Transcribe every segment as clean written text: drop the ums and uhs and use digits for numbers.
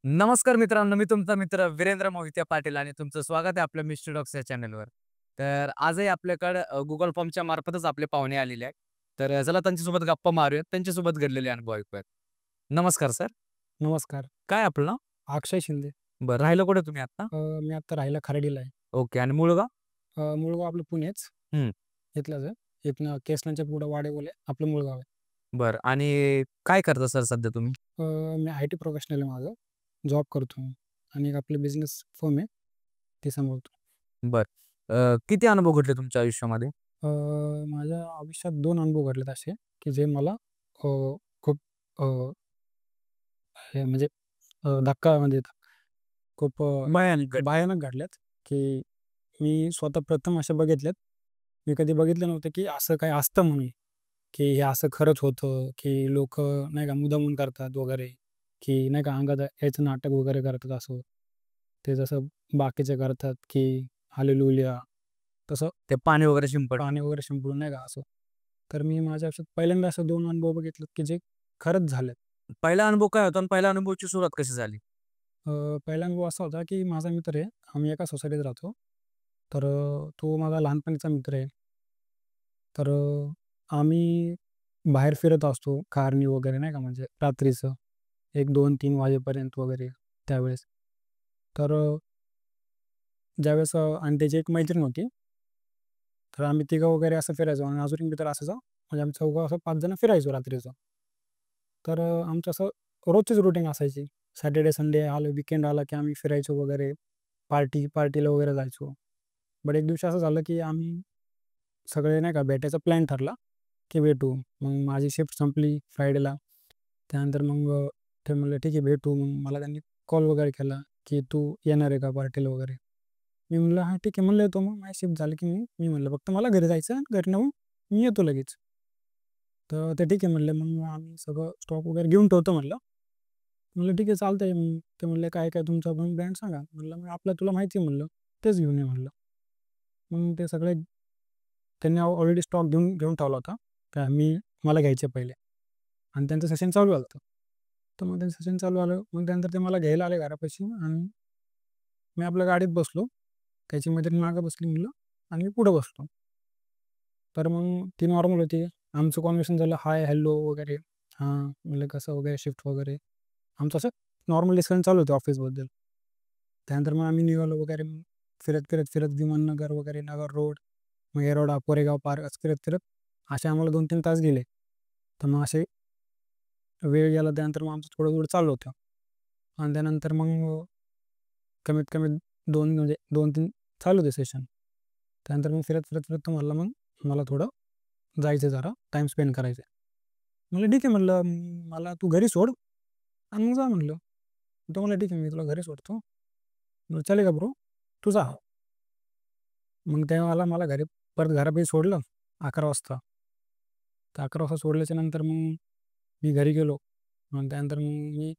नमस्कार मित्रांनो, मी तुमचा मित्र वीरेंद्र मोहिते पाटील आणि तुमचं स्वागत आहे आपल्या मिस्टर डॉग्स या चॅनलवर. तर आजही आपल्याकडे Google फॉर्मच्या मार्फतच आपले पाहुणे आलेले आहेत. तर चला त्यांच्यासोबत गप्पा मारूयात. त्यांच्यासोबत घडलेले अनुभव ऐकूयात. नमस्कार सर. नमस्कार. काय आपलं नाव? अक्षय शिंदे. बरं, राहिलं कुठे तुम्ही आता? मी आता राहायला खराडीला आहे. ओके आणि मूळ गाव? मूळ गाव आपलं पुणेच. हं. इथलंच आहे. इथनं केसलांच्या पुढं वाडेबोले आपलं मूळ गाव आहे. बरं आणि काय करता सर सध्या तुम्ही? मी आय-टी प्रोफेशनल आहे माझं. जॉब करतो मी आणि एक आपलं बिझनेस फर्म आहे, ते सांभाळतो. बरं. किती अनुभव घडले तुमच्या आयुष्यामध्ये? अ, माझ्या आयुष्यात 2 अनुभव घडलेत असे, की जे मला अ, खूप अ, हे म्हणजे धक्का म्हणजे खूप भयानक घटना. भयानक घडल्यात, की मी स्वतः प्रथम असे बघितल्यात. मी कधी बघितलं नव्हतं, की असं काही असतं म्हणून. की हे असं खरंच होतं, की लोकं नाही का मुद्दामून करतात वगैरे, की नाही का अंगात यायचं नाटक वगैरे करतात असं. ते जसं बाकीचे करतात, की हालेलुया तसं ते पाणी वगैरे शिंपड. पाणी वगैरे शिंपडून नाही का असं. तर मी माझ्या आयुष्यात पहिल्यांदा असं 2 अनुभव बघितलेत, की जे खरंच झालेत. पहिला अनुभव काय होता आणि पहिल्या अनुभवाची सुरुवात कशी झाली? पहिला अनुभव असा होता, की माझा मित्र आहे. आम्ही एका सोसायटीत राहतो. तर तो माझा लहानपणीचा मित्र आहे. तर आम्ही बाहेर फिरत असतो कारनी वगैरे नाही का म्हणजे रात्रीचं. 1, 2, 3 वाजेपर्यंत वगैरे त्यावेळेस. तर ज्यावेळेस आणि त्याची एक मैत्रीण होती. तर आम्ही तिघं वगैरे असं फिरायचो आणि अजून एक मित्र असायचा. म्हणजे आम्ही चौघं असं 5 जण फिरायचो रात्रीचं. तर आमचं असं रोजचीच रुटीन असायची. सॅटर्डे, संडे आलं, वीकेंड आला की आम्ही फिरायचो वगैरे. पार्टीला वगैरे जायचो. बट एक दिवशी असं झालं की आम्ही सगळे नाही का भेटायचा प्लॅन ठरला, की भेटू. मग माझी शिफ्ट संपली फ्रायडेला. त्यानंतर मग ते म्हणले, "ठीक आहे, भेटू." मग मला त्यांनी कॉल वगैरे केला, की "तू येणार आहे का पार्टीला वगैरे?" मी म्हणलं, "हां, ठीक आहे." म्हणलं, "येतो." मग माझी शिफ्ट झाली, की मी म्हणलं, "फक्त मला घरी जायचं आहे. घरी नेऊन मी येतो लगेच." तर ते ठीक आहे म्हणले. मग आम्ही सगळं स्टॉक वगैरे घेऊन ठेवतो म्हणलं. म्हणलं, "ठीक आहे, चालतंय." मग ते म्हणले, "काय-काय तुमचा पण ब्रँड सांगा." म्हणलं, "मग आपलं तुला माहिती आहे." म्हणलं, "तेच घेऊन ये." म्हणलं. मग ते सगळे त्यांनी ऑलरेडी स्टॉक घेऊन घेऊन ठेवला होता. काय मला घ्यायचे पहिले आणि त्यांचं सेशन चालू झालं होतं. तर मग त्यांचं सेशन चालू झालं. मग त्यानंतर ते मला घ्यायला आले घरापाशी आणि मी आपल्या गाडीत बसलो. त्याची मैत्रीण मागं बसली म्हणलं आणि मी पुढं बसलो. तर मग ती नॉर्मल होती. आमचं कन्व्हर्सेशन झालं हाय, हॅलो वगैरे. हां, म्हणलं कसं वगैरे शिफ्ट वगैरे. आमचं असं नॉर्मल डिस्कशन चालू होतं ऑफिसबद्दल. त्यानंतर मग आम्ही निघालो वगैरे मग फिरत विमाननगर वगैरे नगर रोड, मग येरवडा, कोरेगाव पार असं फिरत असे आम्हाला 2-3 तास गेले. तर मग असे वेळ गेला त्यानंतर मग आमचं थोडं-थोडं चालू होतं आणि त्यानंतर मग कमीत कमी 2 म्हणजे 2-3 चालू होते सेशन. त्यानंतर मग फिरत तो म्हणला, "मग मला थोडं जायचं जरा टाईम स्पेंड करायचा आहे." म्हणलं, "ठीक आहे." म्हणलं, "मला तू घरी सोड आणि मग जा." म्हणलं. तो म्हणला, "ठीक आहे, मी तुला घरी सोडतो." म्हणलं, "चलेगा ब्रो, तू जा." मग तेव्हा मला घरी परत घरापाशी सोडलं 11 वाजता. तर 11 वाजता सोडल्याच्या नंतर मग मी घरी गेलो. मग त्यानंतर मग मी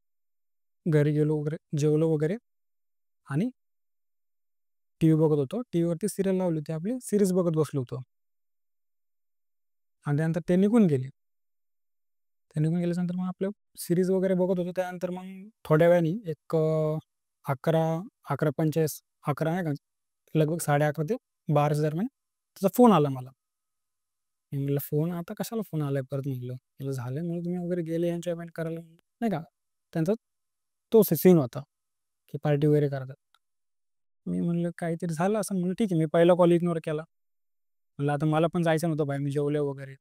घरी गेलो वगैरे, जेवलो वगैरे आणि टीव्ही बघत होतो. टीव्हीवरती सीरियल लावली होती आपली, सीरीज बघत बसलो होतो आणि त्यानंतर ते निघून गेले. ते निघून गेल्याच्यानंतर मग आपलं सीरीज वगैरे बघत होतो. त्यानंतर मग थोड्या वेळाने एक 11, 11:45, 11 नाही का, लगभग 11:30 ते 12च्या दरम्यान त्याचा फोन आला मला. मी म्हटलं, "फोन आता कशाला फोन आलाय परत?" म्हटलं. म्हटलं, "झालं म्हणलं तुम्ही वगैरे गेले एन्जॉयमेंट करायला." नाही का. त्यांचा तो सीन होता, की पार्टी वगैरे करतात. मी म्हणलं, "काहीतरी झालं असेल." म्हणलं, "ठीक आहे." मी पहिला कॉल इग्नोर केला. म्हणलं, "आता मला पण जायचं नव्हतं बाहेर. मी जेवलो वगैरे."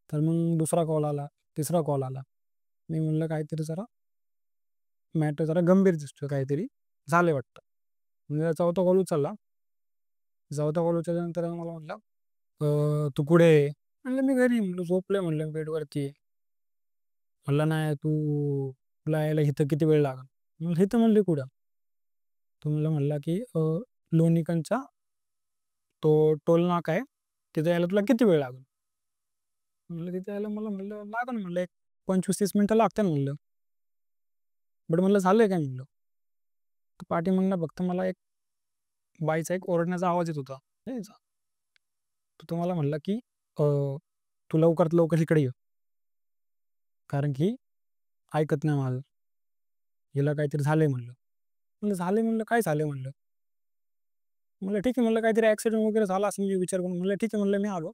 तर मग दुसरा कॉल आला, तिसरा कॉल आला. मी म्हणलं, "काहीतरी जरा मॅटर जरा गंभीर दिसतोय काहीतरी झालंय वाटतं." म्हणजे चौथा कॉल उचलला. चौथा कॉल उचलल्यानंतर मला म्हटला, "तू कुठे आहे?" म्हणलं, "मी घरी आहे." म्हणलं, "झोपलोय." म्हणलं, "बेडवरती." म्हणला, "नाही तुला यायला इथं किती वेळ लागेल?" म्हणलं, "इथं." म्हणले, "कुठं?" तो म्हणला, की लोणीकंचा तो टोल नाका आहे. तिथं यायला तुला किती वेळ लागेल?" म्हणलं, "तिथे यायला मला" म्हणलं, "लागेल." म्हणलं, "एक 25-30 मिनिटं लागतील." म्हणलं. बट म्हणलं, "झालंय काय?" म्हणलं. तर पाठीमागनं फक्त मला एक बाईचा एक ओरडण्याचा आवाज येत होता. यायचा. तर तो मला म्हणला, की "तू लवकरात लवकर इकडे ये." कारण की ऐकत नाही माझं. हिला काहीतरी झालंय म्हणलं. म्हणलं झालंय म्हणलं, काय झालंय म्हणलं? म्हणलं ठीक आहे म्हणलं, काहीतरी ॲक्सिडेंट वगैरे झाला असेल मी विचार करून. म्हणलं ठीक आहे म्हणलं, मी आलो.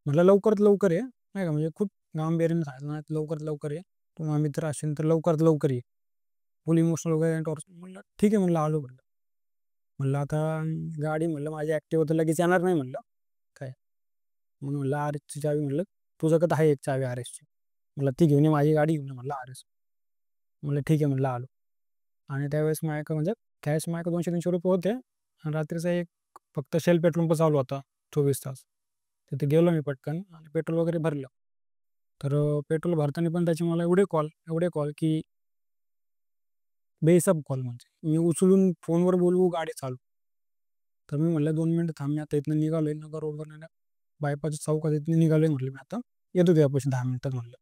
म्हणलं लवकरात लवकर ये. नाही का, म्हणजे खूप गांभीर्याने सांगितलं, "नाही लवकरात लवकर ये. तू माझा मित्र असशील तर लवकरात लवकर ये." फुल इमोशनल वगैरे टॉर्चर. म्हणलं ठीक आहे म्हणलं, आलो म्हणलं. म्हणलं आता गाडी म्हणलं माझी ॲक्टिवा तर लगेच येणार नाही म्हणलं. काय? मग म्हणलं आर-एसची चावी म्हणलं, तुझ्याकडे आहे एक चावी आर-एसची. म्हणलं ती घेऊन ये, माझी गाडी घेऊन ये म्हणलं आर-एस. म्हणलं ठीक आहे म्हणलं, आलो. आणि त्यावेळेस माझ्याकडे म्हणजे त्यावेळेस माझ्याकडे ₹200-300 होते आणि रात्रीचा एक फक्त शेल पेट्रोल पंप चालू होता 24 तास. तिथे गेलो मी पटकन आणि पेट्रोल वगैरे भरलं. तर पेट्रोल भरताना पण त्याचे मला एवढे कॉल की बेहिसाब कॉल, म्हणजे मी उचलून फोनवर बोलवू, गाडी चालू. तर मी म्हटलं 2 मिनिटं थांब, मी आता इथनं निघालोय, नगर रोडवरनं बायपासच्या चौकात इथनं निघालोय म्हटलं मी आता. येतो तुझ्यापाशी 10 मिनिटात म्हणलं.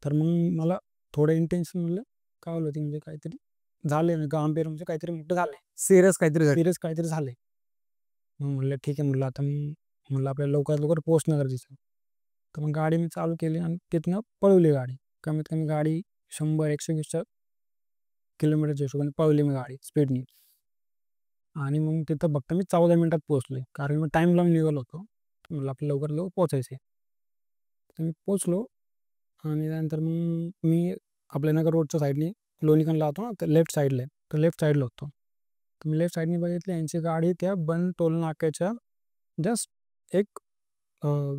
तर मग मला थोडं इंटेन्शन म्हणलं कळवलं होती, म्हणजे काहीतरी झालंय म्हणजे गांभीर्य, म्हणजे काहीतरी मोठं झालंय. सीरियस काहीतरी झालं. सिरियस काहीतरी झालंय. मग म्हणलं ठीक आहे म्हणलं, आता मी म्हणलं आपल्याला लवकरात लवकर पोहोचणं गरजेचं आहे. तर मग गाडी मी चालू केली आणि तिथनं पळवली गाडी. कमीत कमी गाडी 100-120च्या किलोमीटरच्या हिशोबाने पळवली मी गाडी स्पीडनी. आणि मग तिथं फक्त मी 14 मिनिटात पोहोचलोय. कारण मी टाईम लावून निघालो होतो. म्हणलं आपल्याला लवकरात लवकर पोहोचायचं आहे. तर मी पोहोचलो आणि त्यानंतर मग मी आपल्या नगर रोडच्या साईडनी लोणीकडला होतो ना, तर लेफ्ट साईडला आहे. तर लेफ्ट साईडला होतो. तर मी लेफ्ट साईडनी बघितली, यांची गाडी त्या बंद टोल नाक्याच्या जस्ट एक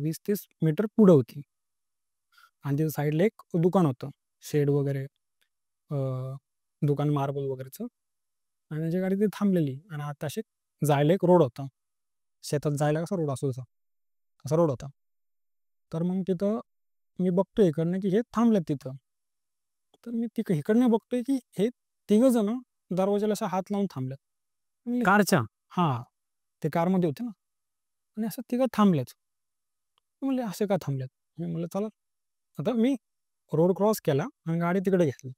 20-30 मीटर पुढं होती. आणि तिथं साईडला एक दुकान होतं. शेड वगैरे, अ, दुकान मार्बल वगैरेचं. आणि त्यांची गाडी तिथे थांबलेली आणि आता अशी जायला एक रोड होता. शेतात जायला कसा रोड असतो तसा, तसा रोड होता. तर मग तिथं मी बघतोय इकडनं की हे थांबलेत तिथं. तर मी इकडनं बघतोय की हे तिघंजणं दरवाजाला असा हात लावून थांबलेत. म्हणलं कारच्या? हां, ते कारमध्ये होते ना, आणि असं तिघं थांबलेत. म्हणले असे का थांबलेत? मी म्हणलं चला. आता मी रोड क्रॉस केला आणि गाडी तिकडे घेतली.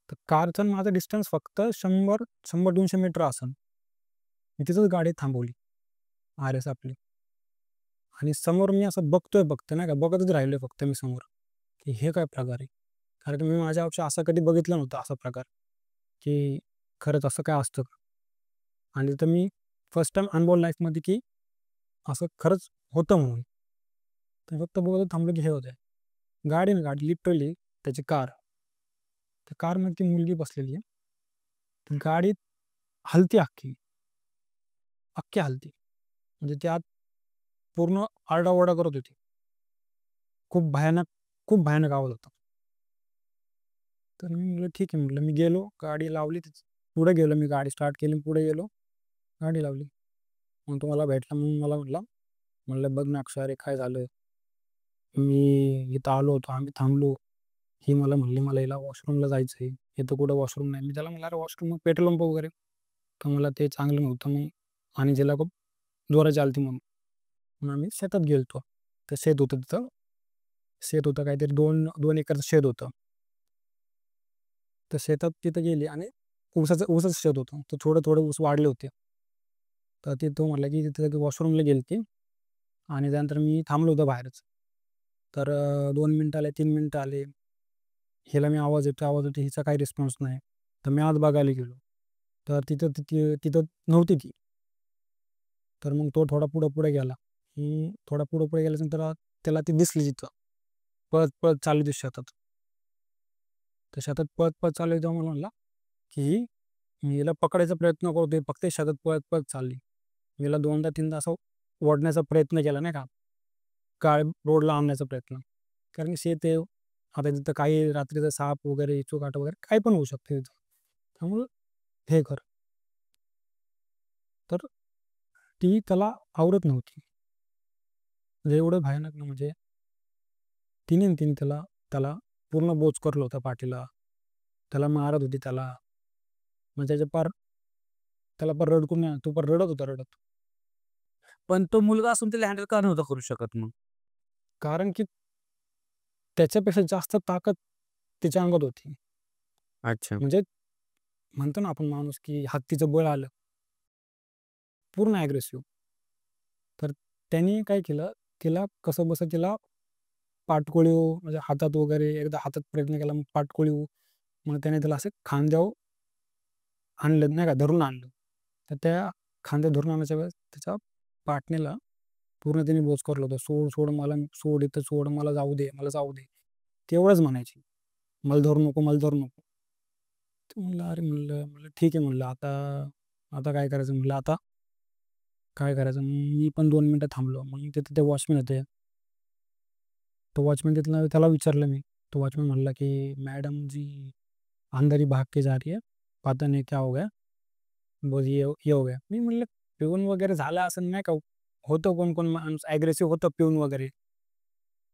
तर कारचं आणि माझं डिस्टन्स फक्त 100-100-200 मीटर असेल. मी तिथंच गाडी थांबवली, आर-एस आपली. आणि समोर मी असं बघतोय फक्त, नाही का, बघतच राहिलोय फक्त मी समोर, की हे काय प्रकार आहे? कारण की मी माझ्या आयुष्यात असं कधी बघितलं नव्हतं असा प्रकार, की खरंच असं काय असतं का? आणि तर मी फर्स्ट टाईम अनुभवलं लाईफमध्ये, की असं खरंच होतं म्हणून. तर फक्त बघत थांबलो की हे होतंय. गाडी लिटरली त्याची कार. त्या कारमध्ये ती मुलगी बसलेली आहे. ती गाडी हलती अख्खी, अख्खी हलती. म्हणजे ती आत पूर्ण आरडाओरडा करत होती. खूप भयानक, खूप भयानक आवाज होता. तर मी म्हटलं ठीक आहे म्हटलं, मी गेलो, गाडी लावली, पुढे गेलो, मी गाडी स्टार्ट केली, पुढे गेलो, गाडी लावली. मग तो मला भेटला. मग मला म्हटला, म्हणलं बघ ना अक्षय, अरे काय झालं? मी इथं आलो होतो, आम्ही थांबलो. ही मला म्हणली मला हिला वॉशरूमला जायचं आहे. इथं कुठं वॉशरूम नाही. मी त्याला म्हणलं अरे वॉशरूम मग पेट्रोल पंप वगैरे. तर मला ते चांगलं नव्हतं मग, आणि ज्याला खूप जोराची आलती म्हणून. मग आम्ही शेतात गेलतो. तर शेत होतं तिथं. शेत होतं काहीतरी 2 एकरचं शेत होतं. तर शेतात तिथं गेली आणि ऊसाचं शेत होतं. तर थोडं ऊस वाढले होते. तर तो म्हटला की तिथं वॉशरूमला गेलती आणि त्यानंतर मी थांबलो होतो बाहेरच. तर 2 मिनिटं आले, 3 मिनिटं आले. हिला मी आवाज येतोय, हिचा काही रिस्पॉन्स नाही. तर मी आत बघायला गेलो. तर तिथं नव्हती ती. तर मग तो थोडा पुढे गेला. थोडा पुढे गेल्यानंतर त्याला ती दिसली तिथं. पळत चालली होती शेतात. तर शेतात पळत चालली तेव्हा मला म्हणला, की मी हिला पकडायचा प्रयत्न करतोय, फक्त शेतात पळत चालली. मी हिला 2दा-3दा असं ओढण्याचा प्रयत्न केला, नाही का, रोडला आणण्याचा प्रयत्न. कारण की शेत आहे. आता तिथं काही रात्रीचा साप वगैरे, इचूकाटा वगैरे काही पण होऊ शकते तिथं. त्यामुळं हे कर. तर ती त्याला आवरत नव्हती. म्हणजे एवढं भयानक ना, म्हणजे तिने त्याला पूर्ण बोचकरलं होतं पाठीला. त्याला मारत होती त्याला. मग त्याला पार रडकून, तो पार रडत होता रडत. पण तो मुलगा असून त्याला हँडल का नव्हता करू शकत मग? कारण की त्याच्यापेक्षा जास्त ताकद तिच्या अंगात होती. अच्छा. म्हणजे म्हणतो ना आपण माणूस, की हत्तीचं बळ आलं. पूर्ण अग्रेसिव्ह. तर त्यांनी काय केलं, तिला कसंबसं तिला पाठकोळीव, म्हणजे हातात वगैरे एकदा हातात प्रयत्न केला, मग पाठकोळीव, मग त्याने त्याला असं खांद्यावर आणलं नाही का, धरून आणलं. तर त्या खांद्यावर धरून आणायच्या वेळेस त्याच्या पाटणीला पूर्ण त्याने बोचकारलं होतं. "सोड, सोड मला सोड, इथं सोड, मला जाऊ दे, मला जाऊ दे." तेवढंच म्हणायची. "मला धरू नको, मला धरू नको." तर म्हणलं, "अरे," म्हणलं म्हणलं, "ठीक आहे," म्हणलं, "आता आता काय करायचं?" म्हणलं, "आता काय करायचं?" मग मी पण 2 मिनिटं थांबलो. मग तिथे ते वॉचमन होते. तो वॉचमन तिथला त्याला विचारलं मी. तो वॉचमन म्हणला, की "मैडम जी अंदर ही भाग के जा रही है. पता नहीं क्या हो गया. बस ये हो गया." मी म्हणलं, पिऊन वगैरे झालं असेल नाही का, होतं कोण-कोण माणूस अग्रेसिव्ह होतं पिऊन वगैरे.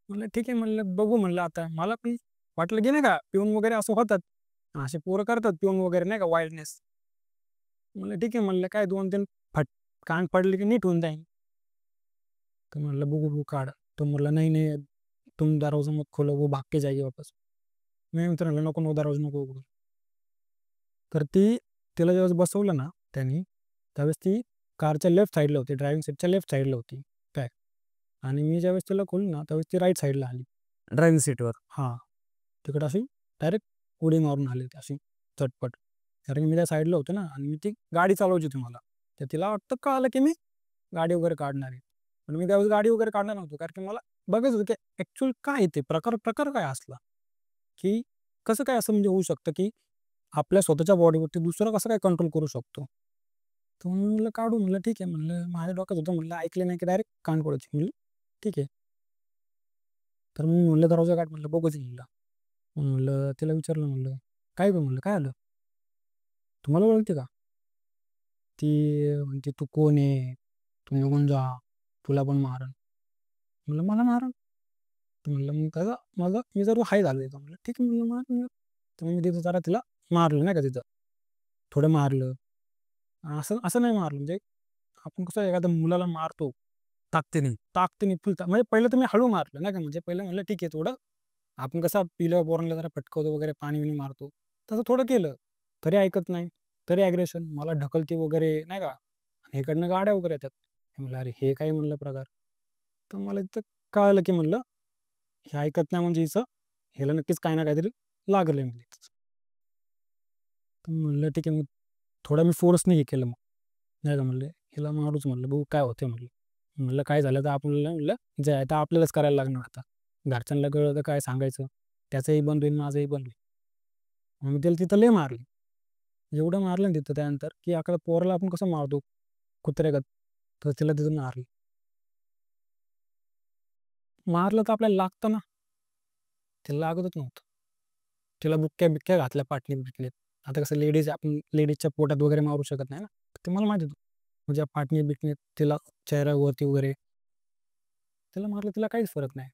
म्हणलं, "ठीक आहे," म्हणलं, "बघू," म्हणलं, "आता." मला पण वाटलं, की नाही का पिऊन वगैरे असं होतात. असे पोरं करतात पिऊन वगैरे नाही का वाईल्डनेस. म्हणलं, "ठीक आहे," म्हणलं, "काय 2-3 कान पडले की नीट होऊन जाईल." तो म्हणलं, "बघू, बघू काढ." तो म्हणला, "नहीं, नहीं, तुम दरवाजा मत खोलो, वो भाग के जाएगी वापस." मी मित्र म्हणलं, "नको, नको दरवाजा नको उघडू." तर तिला ज्यावेळेस बसवलं ना त्यांनी, त्यावेळेस ती कारच्या लेफ्ट साईडला होती, ड्रायव्हिंग सीटच्या लेफ्ट साईडला होती काय. आणि मी ज्यावेळेस तिला खोललं ना, त्यावेळेस ती राईट साईडला आली. ड्रायव्हिंग सीटवर. हां, तिकडं अशी डायरेक्ट उडी मारून आली होती अशी झटपट. कारण की मी त्या साईडला होतो ना आणि मी ती गाडी चालवायची होती मला. तर तिला वाटतं कळालं की मी गाडी वगैरे काढणार आहे. पण मी त्यावेळेस गाडी वगैरे काढणार नव्हतो. कारण की मला बघायचं होतं की ॲक्चुअल काय आहे ते प्रकार प्रकार काय असला? की कसं काय असं म्हणजे होऊ शकतं की आपल्या स्वतःच्या बॉडीवरती दुसरं कसं काय कंट्रोल करू शकतो? तर म्हणून म्हणलं काढू म्हणलं ठीक आहे म्हणलं माझ्या डोक्यात होतं म्हणलं ऐकलं नाही की डायरेक्ट कानफोडायची म्हणलं ठीक आहे. तर मी म्हणलं दरवाजा काढ म्हणलं बघूच म्हणलं. मग म्हणलं तिला विचारलं म्हणलं, "काय गं?" म्हणलं, "काय झालं? तू मला ओळखते का?" ती म्हणते, "तू कोण आहे? तू निघून जा. तुला पण मारेन." म्हणलं, "मला मारेन?" तर म्हणलं, "मग कसं माझं मी जर हाय झालो तिथं." म्हणलं, "ठीक आहे." म्हणलं, "मार." म्हणलं. तर मग मी तिथं जरा तिला मारलं नाही का तिथं. थोडं मारलं. असं असं नाही मारलं म्हणजे आपण कसं एखाद्या मुलाला मारतो ताकदीने. ताकदीने म्हणजे पहिलं तर मी हळू मारलं नाही का, म्हणजे पहिलं म्हणलं ठीक आहे थोडं आपण कसं पिलं पोरांना जरा पटकवतो वगैरे पाणी-बिणी मारतो. तसं थोडं केलं. तरी ऐकत नाही. तरी ॲग्रेशन. मला ढकलते वगैरे नाही का. आणि इकडनं गाड्या वगैरे येतात. मी म्हणलं, "अरे हे काय?" म्हणलं प्रकार. तर मला तिथं कळालं की म्हणलं हे ऐकत नाही म्हणजे हिचं ह्याला नक्कीच काही ना काहीतरी लागलंय म्हणजे. तर म्हणलं ठीक आहे मग थोडा मी फोर्सने हे केलं मग. नाही का म्हणलं हिला मारूच म्हणलं बघू काय होतंय म्हणलं. म्हणलं काय झालं तर आपल्याला म्हणलं जे आहे ते आपल्यालाच करायला लागणार आता. घरच्यांना कळलं तर काय सांगायचं. त्याचंही बंद होईल, माझंही बंद होईल. मग मी त्याला तिथं लय मारली. एवढं मारलं ना तिथं त्यानंतर, की एखाद्या पोराला आपण कसं मारतो कुत्र्यागत, तर तिला तिथं मारलं. मारलं तर आपल्याला लागतं ना, तिला लागतच नव्हतं. तिला बुक्क्या-बिक्क्या घातल्या पाटणीत-बिटणीत. आता कसं लेडीज आपण लेडीजच्या पोटात वगैरे मारू शकत नाही ना. ते मला माहीत होतं. म्हणजे पाटणीत-बिटणीत तिला चेहऱ्यावरती वगैरे तिला मारलं, तिला काहीच फरक नाही.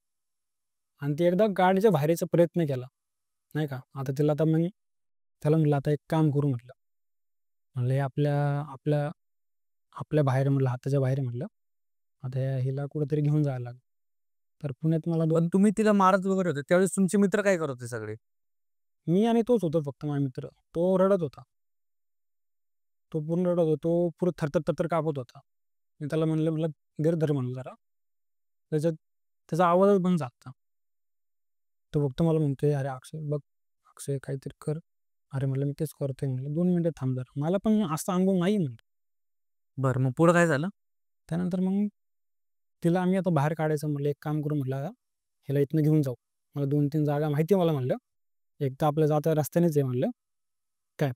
आणि ती एकदा गाडीच्या बाहेर यायचा प्रयत्न केला, नाही का. आता तिला आता मी त्याला म्हटलं, "आता एक काम करू" म्हटलं. म्हणलं, "हे आपल्या आपल्या आपल्या बाहेर" म्हणलं, "हाताच्या बाहेर" आहे म्हटलं. "आता हिला कुठेतरी घेऊन जायला लागेल." तर पुण्यात मला पण 2 तुम्ही तिला मारत वगैरे होते. त्यावेळेस तुमचे मित्र काय करत होते सगळे? मी आणि तोच होतो फक्त माझा मित्र. तो रडत होता. तो पूर्ण रडत होता. तो पूर्ण थरथर, थरथर कापत होता. मी त्याला म्हणलं, म्हणलं, "धीर धर" म्हणलं जरा. त्याच्यात त्याचा आवाजच बंद झाला तो फक्त मला म्हणतोय, "अरे अक्षय बघ, अक्षय काहीतरी कर." अरे म्हणलं, "मी तेच करतोय." म्हणलं, "2 मिनिटं थांब जरा." मला पण असा अनुभव नाही म्हणलं. बरं, मग पुढं काय झालं? त्यानंतर मग तिला आम्ही आता बाहेर काढायचं म्हणलं, "एक काम करू" म्हटलं, "ह्याला इथनं घेऊन जाऊ." मला 2-3 जागा माहिती आहे मला म्हणलं. एक तर आपल्या जात्या रस्त्यानेच आहे म्हणलं. काय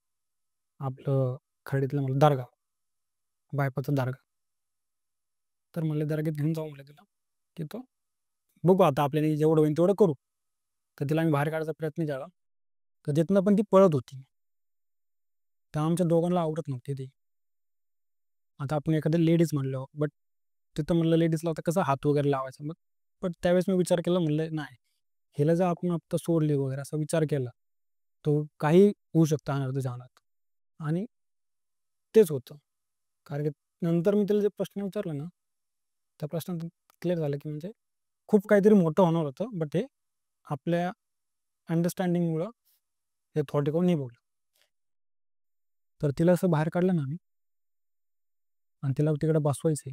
आपलं खडीतलं म्हणलं दर्गा, बायपासचा दर्गा. तर म्हणलं दर्ग्यात घेऊन जाऊ म्हणलं तिला. तिथं बघू आता आपल्याला जेवढं होईल तेवढं करू. तर तिला आम्ही बाहेर काढायचा प्रयत्न केला. तर तिथनं पण ती पळत होती. तर आमच्या दोघांना आवडत नव्हती ती. आता आपण एखाद्या लेडीज म्हणलो, बट तिथं म्हणलं लेडीजला आता कसं हात वगैरे लावायचा. मग पण त्यावेळेस मी विचार केला म्हणलं नाही, हिला जर आपण आता सोडली वगैरे असा विचार केला, तो काही होऊ शकतं अनर्थ जीवनात. आणि तेच होतं. कारण की नंतर मी तिला जे प्रश्न विचारला ना, त्या प्रश्नात क्लिअर झालं की म्हणजे खूप काहीतरी मोठं होणार होतं. बट हे आपल्या अंडरस्टँडिंगमुळं हे थॉटिकल निभवलं. तर तिला असं बाहेर काढलं ना आम्ही आणि तिला तिकडे बसवायचं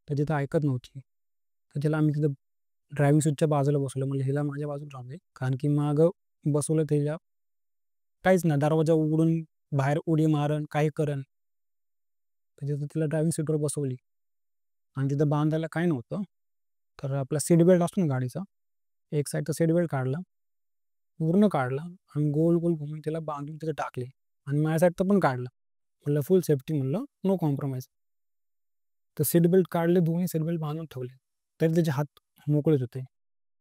तर तिथं ऐकत नव्हती. तर तिला आम्ही तिथं ड्रायव्हिंग सीटच्या बाजूला बसवलं. म्हणलं हिला माझ्या बाजूला राहू दे. कारण की मागं बसवलं तिला काहीच नाही. दरवाजा उघडून बाहेर उडी मारेन, काही करेन. तर तिथं तिला ड्रायव्हिंग सीटवर बसवली आणि तिथं बांधायला काही नव्हतं. तर आपला सीट बेल्ट असतो ना गाडीचा, एक साईडचा सीट बेल्ट काढला, पूर्ण काढला आणि गोल-गोल घुमून तिला बांधून तिथे टाकले आणि माझ्या साईडचं पण काढलं. म्हणलं फुल सेफ्टी म्हणलं, नो कॉम्प्रोमाईज. तर सीट बेल्ट काढले, दोन्ही सीट बेल्ट बांधून ठेवले. तरी त्याचे हात मोकळेच होते.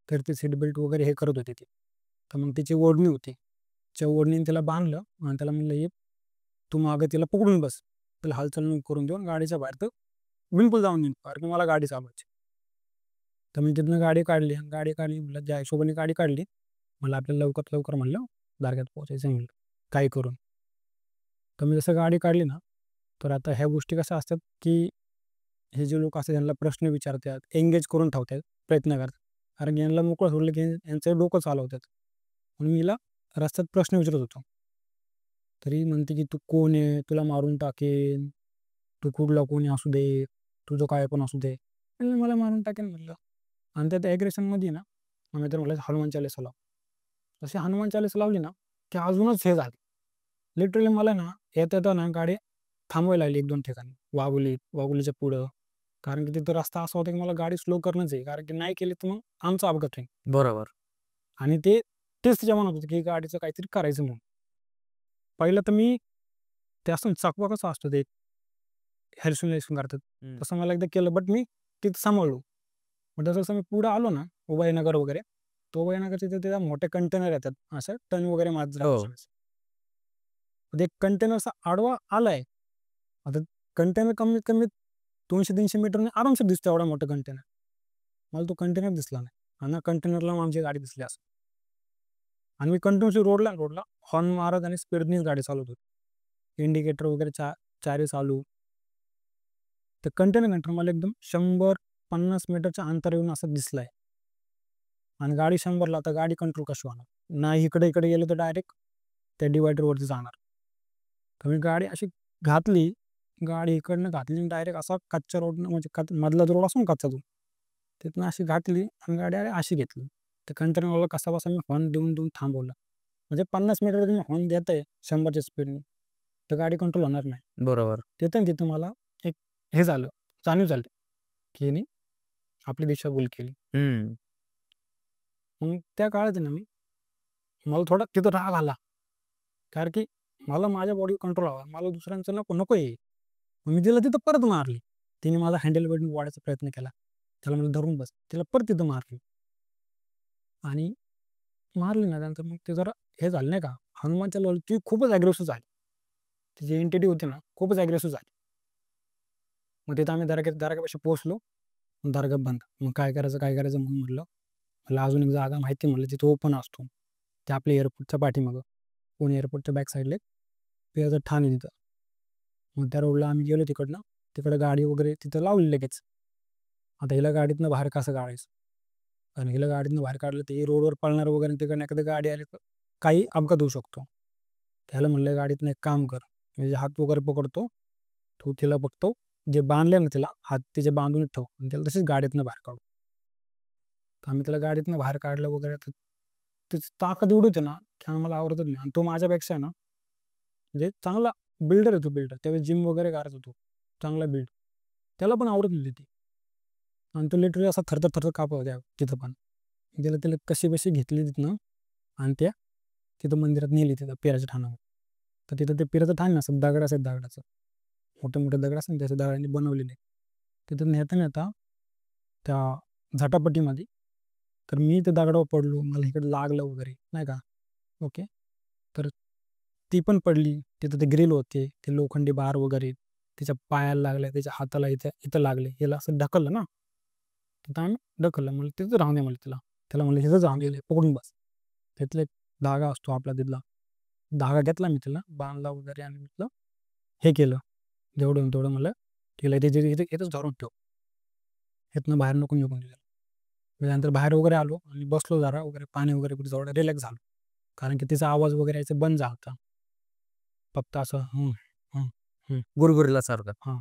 तर ते सीट बेल्ट वगैरे हे करत होते ते. तर मग तिची ओढणी होती. त्या ओढणीने तिला बांधलं आणि त्याला म्हणलं, "ये तू मागं तिला पकडून बस. तिला हालचाल नको करून देऊ गाडीच्या बाहेर तर बिलकुल जाऊन देऊ कारण की मला गाडी चालवायची." तर मी तिथनं गाडी काढली आणि गाडी काढली म्हणलं ज्या हिशोबाने गाडी काढली, मला आपल्याला लवकरात लवकर म्हणलं दर्ग्यात पोहोचायचं म्हणलं, काही करून. तर मी जसं गाडी काढली ना, तर आता ह्या गोष्टी कशा असतात, की हे जे लोक असतात त्यांना प्रश्न विचारतात, एंगेज करून ठेवतात, प्रयत्न करतात. कारण की यांना मोकळं सोडलं की यांचं डोकं चालवतात. म्हणून मी हिला रस्त्यात प्रश्न विचारत होतो. तरी म्हणते की "तू कोण आहे? तुला मारून टाकेन. तू कुठला कोणी असू दे. तुझं काय पण असू दे." म्हणलं, "मला मारून टाकेन" म्हणलं. आणि त्या ॲग्रेशनमध्ये ना, आम्ही तर म्हटलं हनुमान चालीसा लाव. जशी हनुमान चालीसा लावली ना, की अजूनच हे झालं. लिटरली मला ना येता-येता ना गाडी थांबवायला लागली 1-2 ठिकाणी. वाघोलीच्या पुढं. कारण की तिथं रस्ता असा होता की मला गाडी स्लो करणंच आहे. कारण की नाही केली तर मग आमचा अपघात होईल. बरोबर. आणि तेच तिच्या मनात होतं की गाडीचं काहीतरी करायचं म्हणून. पहिलं तर मी ते असतं चकवा कसा असतो ते हॅल्युसिनेशन करतात. हं. तसं मला एकदा केलं बट मी तिथं सांभाळलो. मग जसं मी पुढे आलो ना, उभयनगर वगैरे, तर उभयनगरच्या तिथे त्या मोठे कंटेनर येतात. असं टर्न वगैरे मारत राहतो हो. ज्यावेळेस. तर एक कंटेनर असा आडवा आलाय. आता कंटेनर कमीत कमी 200-300 मीटरने आरामशीर दिसतो एवढा मोठा कंटेनर. मला तो कंटेनर दिसला नाही आणि त्या कंटेनरला मग आमची गाडी दिसली असं. आणि मी कंटिन्यूअसली रोडला हॉर्न मारत आणि स्पीडनीच गाडी चालवत होतो. इंडिकेटर वगैरे चारी चालू. तर कंटेनर नंतर मला एकदम 100-50 मीटरच्या अंतर येऊन असं दिसलाय आणि गाडी 100ला आता गाडी कंट्रोल कशी होणार? नाही इकडे-इकडे गेलं तर डायरेक्ट त्या डिव्हायडरवरती जाणार. तर मी गाडी अशी घातली, गाडी इकडनं घातली आणि डायरेक्ट असा कच्च्या रोडनं म्हणजे मधला जो रोड असतो ना कच्चा तो, तिथनं अशी घातली आणि गाडी अशी घेतली. तर कंटेनरवाला कसाबसा मी हॉर्न देऊन थांबवला. म्हणजे 50 मीटर तुम्ही हॉर्न देताय 100च्या स्पीडने, तर गाडी कंट्रोल होणार नाही. बरोबर. तिथं मला एक हे झालं, जाणीव झाली, की हिने आपली दिशाभूल केली. हं. मग त्या काळात आहे ना मला थोडा तिथं राग आला. कारण की मला माझ्या बॉडीवर कंट्रोल हवा. मला दुसऱ्यांचं नकोय. मग मी तिला तिथं परत मारली. तिने माझा हँडल वडून वाढायचा प्रयत्न केला. त्याला म्हणलं धरून बस. तिला परत तिथं मारली आणि मारली ना त्यानंतर मग ते जरा हे झालं नाही का, हनुमानच्या लेवल ती खूपच अग्रेसिव्ह झाली. ती जी एंटिटी होती ना, खूपच अग्रेसिव्ह झाली. मग तिथं आम्ही दर्ग्यापाशी पोहोचलो. दर्गा बंद. मग काय करायचं म्हणून म्हटलं. मला अजून एक जागा माहिती आहे म्हणलं तिथं ओपन असतो. ते आपल्या एअरपोर्टच्या पाठीमागं. पुणे एअरपोर्टच्या बॅक साईडला एक पेरचं ठाण आहे तिथं. मग त्या रोडला आम्ही गेलो तिकडनं. तिकडं गाडी वगैरे तिथं लावली लगेच. आता हिला गाडीतनं बाहेर कसं काढायचं? कारण हिला गाडीतनं बाहेर काढलं तर ही रोडवर पळणार वगैरे तिकडनं एखादी गाडी आली तर काही अपघात होऊ शकतो. त्याला म्हणलं गाडीतनं एक काम कर, म्हणजे हात वगैरे पकडतो. तू तिला बघतो, जे बांधले ना तिला, हात तिचे बांधून ठेव आणि त्याला तशीच गाडीतनं बाहेर काढू. तर आम्ही त्याला गाडीतनं बाहेर काढलं वगैरे तर त्याची ताकद एवढी होती ना, की आम्हाला आवरतच नाही आणि तो माझ्यापेक्षा आहे ना, म्हणजे चांगला बिल्डर आहे तो बिल्डर. त्यावेळेस जिम वगैरे करत होतो. चांगला बिल्ड. त्याला पण आवडत नव्हती ती आणि तो लिटरली असा थरथर कापत होता तिथं पण. तिला तिला कशीबशी घेतली तिथनं आणि तिथं मंदिरात नेली तिथं पिराच्या ठाणावर. तर तिथं ते पिराचं ठाण आहे असं दगडाचं आहे दगडाचं. मोठे-मोठे दगड असतात ना त्याच्या दगडांनी बनवलेले. तिथं नेता-नेता त्या झटापटीमध्ये तर मी त्या दगडावर पडलो. मला इकडे लागलं वगैरे नाही का. ओके. तर ती पण पडली. तिथं ते ग्रिल होते. ते लोखंडी बार वगैरे तिच्या पायाला लागले, तिच्या हाताला इथं इथं लागले. हिला असं ढकललं ना, तिथं आम्ही ढकललं. म्हणलं तिथं राहून दे म्हणलं तिला. त्याला म्हणलं तिथंच राहून दे पकडून बस. तिथला एक धागा असतो आपला तिथला. धागा घेतला मी तिला, बांधला वगैरे आणि म्हटलं हे केलं. जेवढं होईल तेवढं म्हणलं तिला इथंच धरून ठेव. इथनं बाहेर नको निघून देऊ. त्यानंतर बाहेर वगैरे आलो आणि बसलो जरा वगैरे पाणी वगैरे पिलं थोडं रिलॅक्स झालो. कारण की तिचा आवाज वगैरे यायचा बंद झाला होता. फक्त असं हं, हं, हं. गुरगुरल्यासारखं. हां.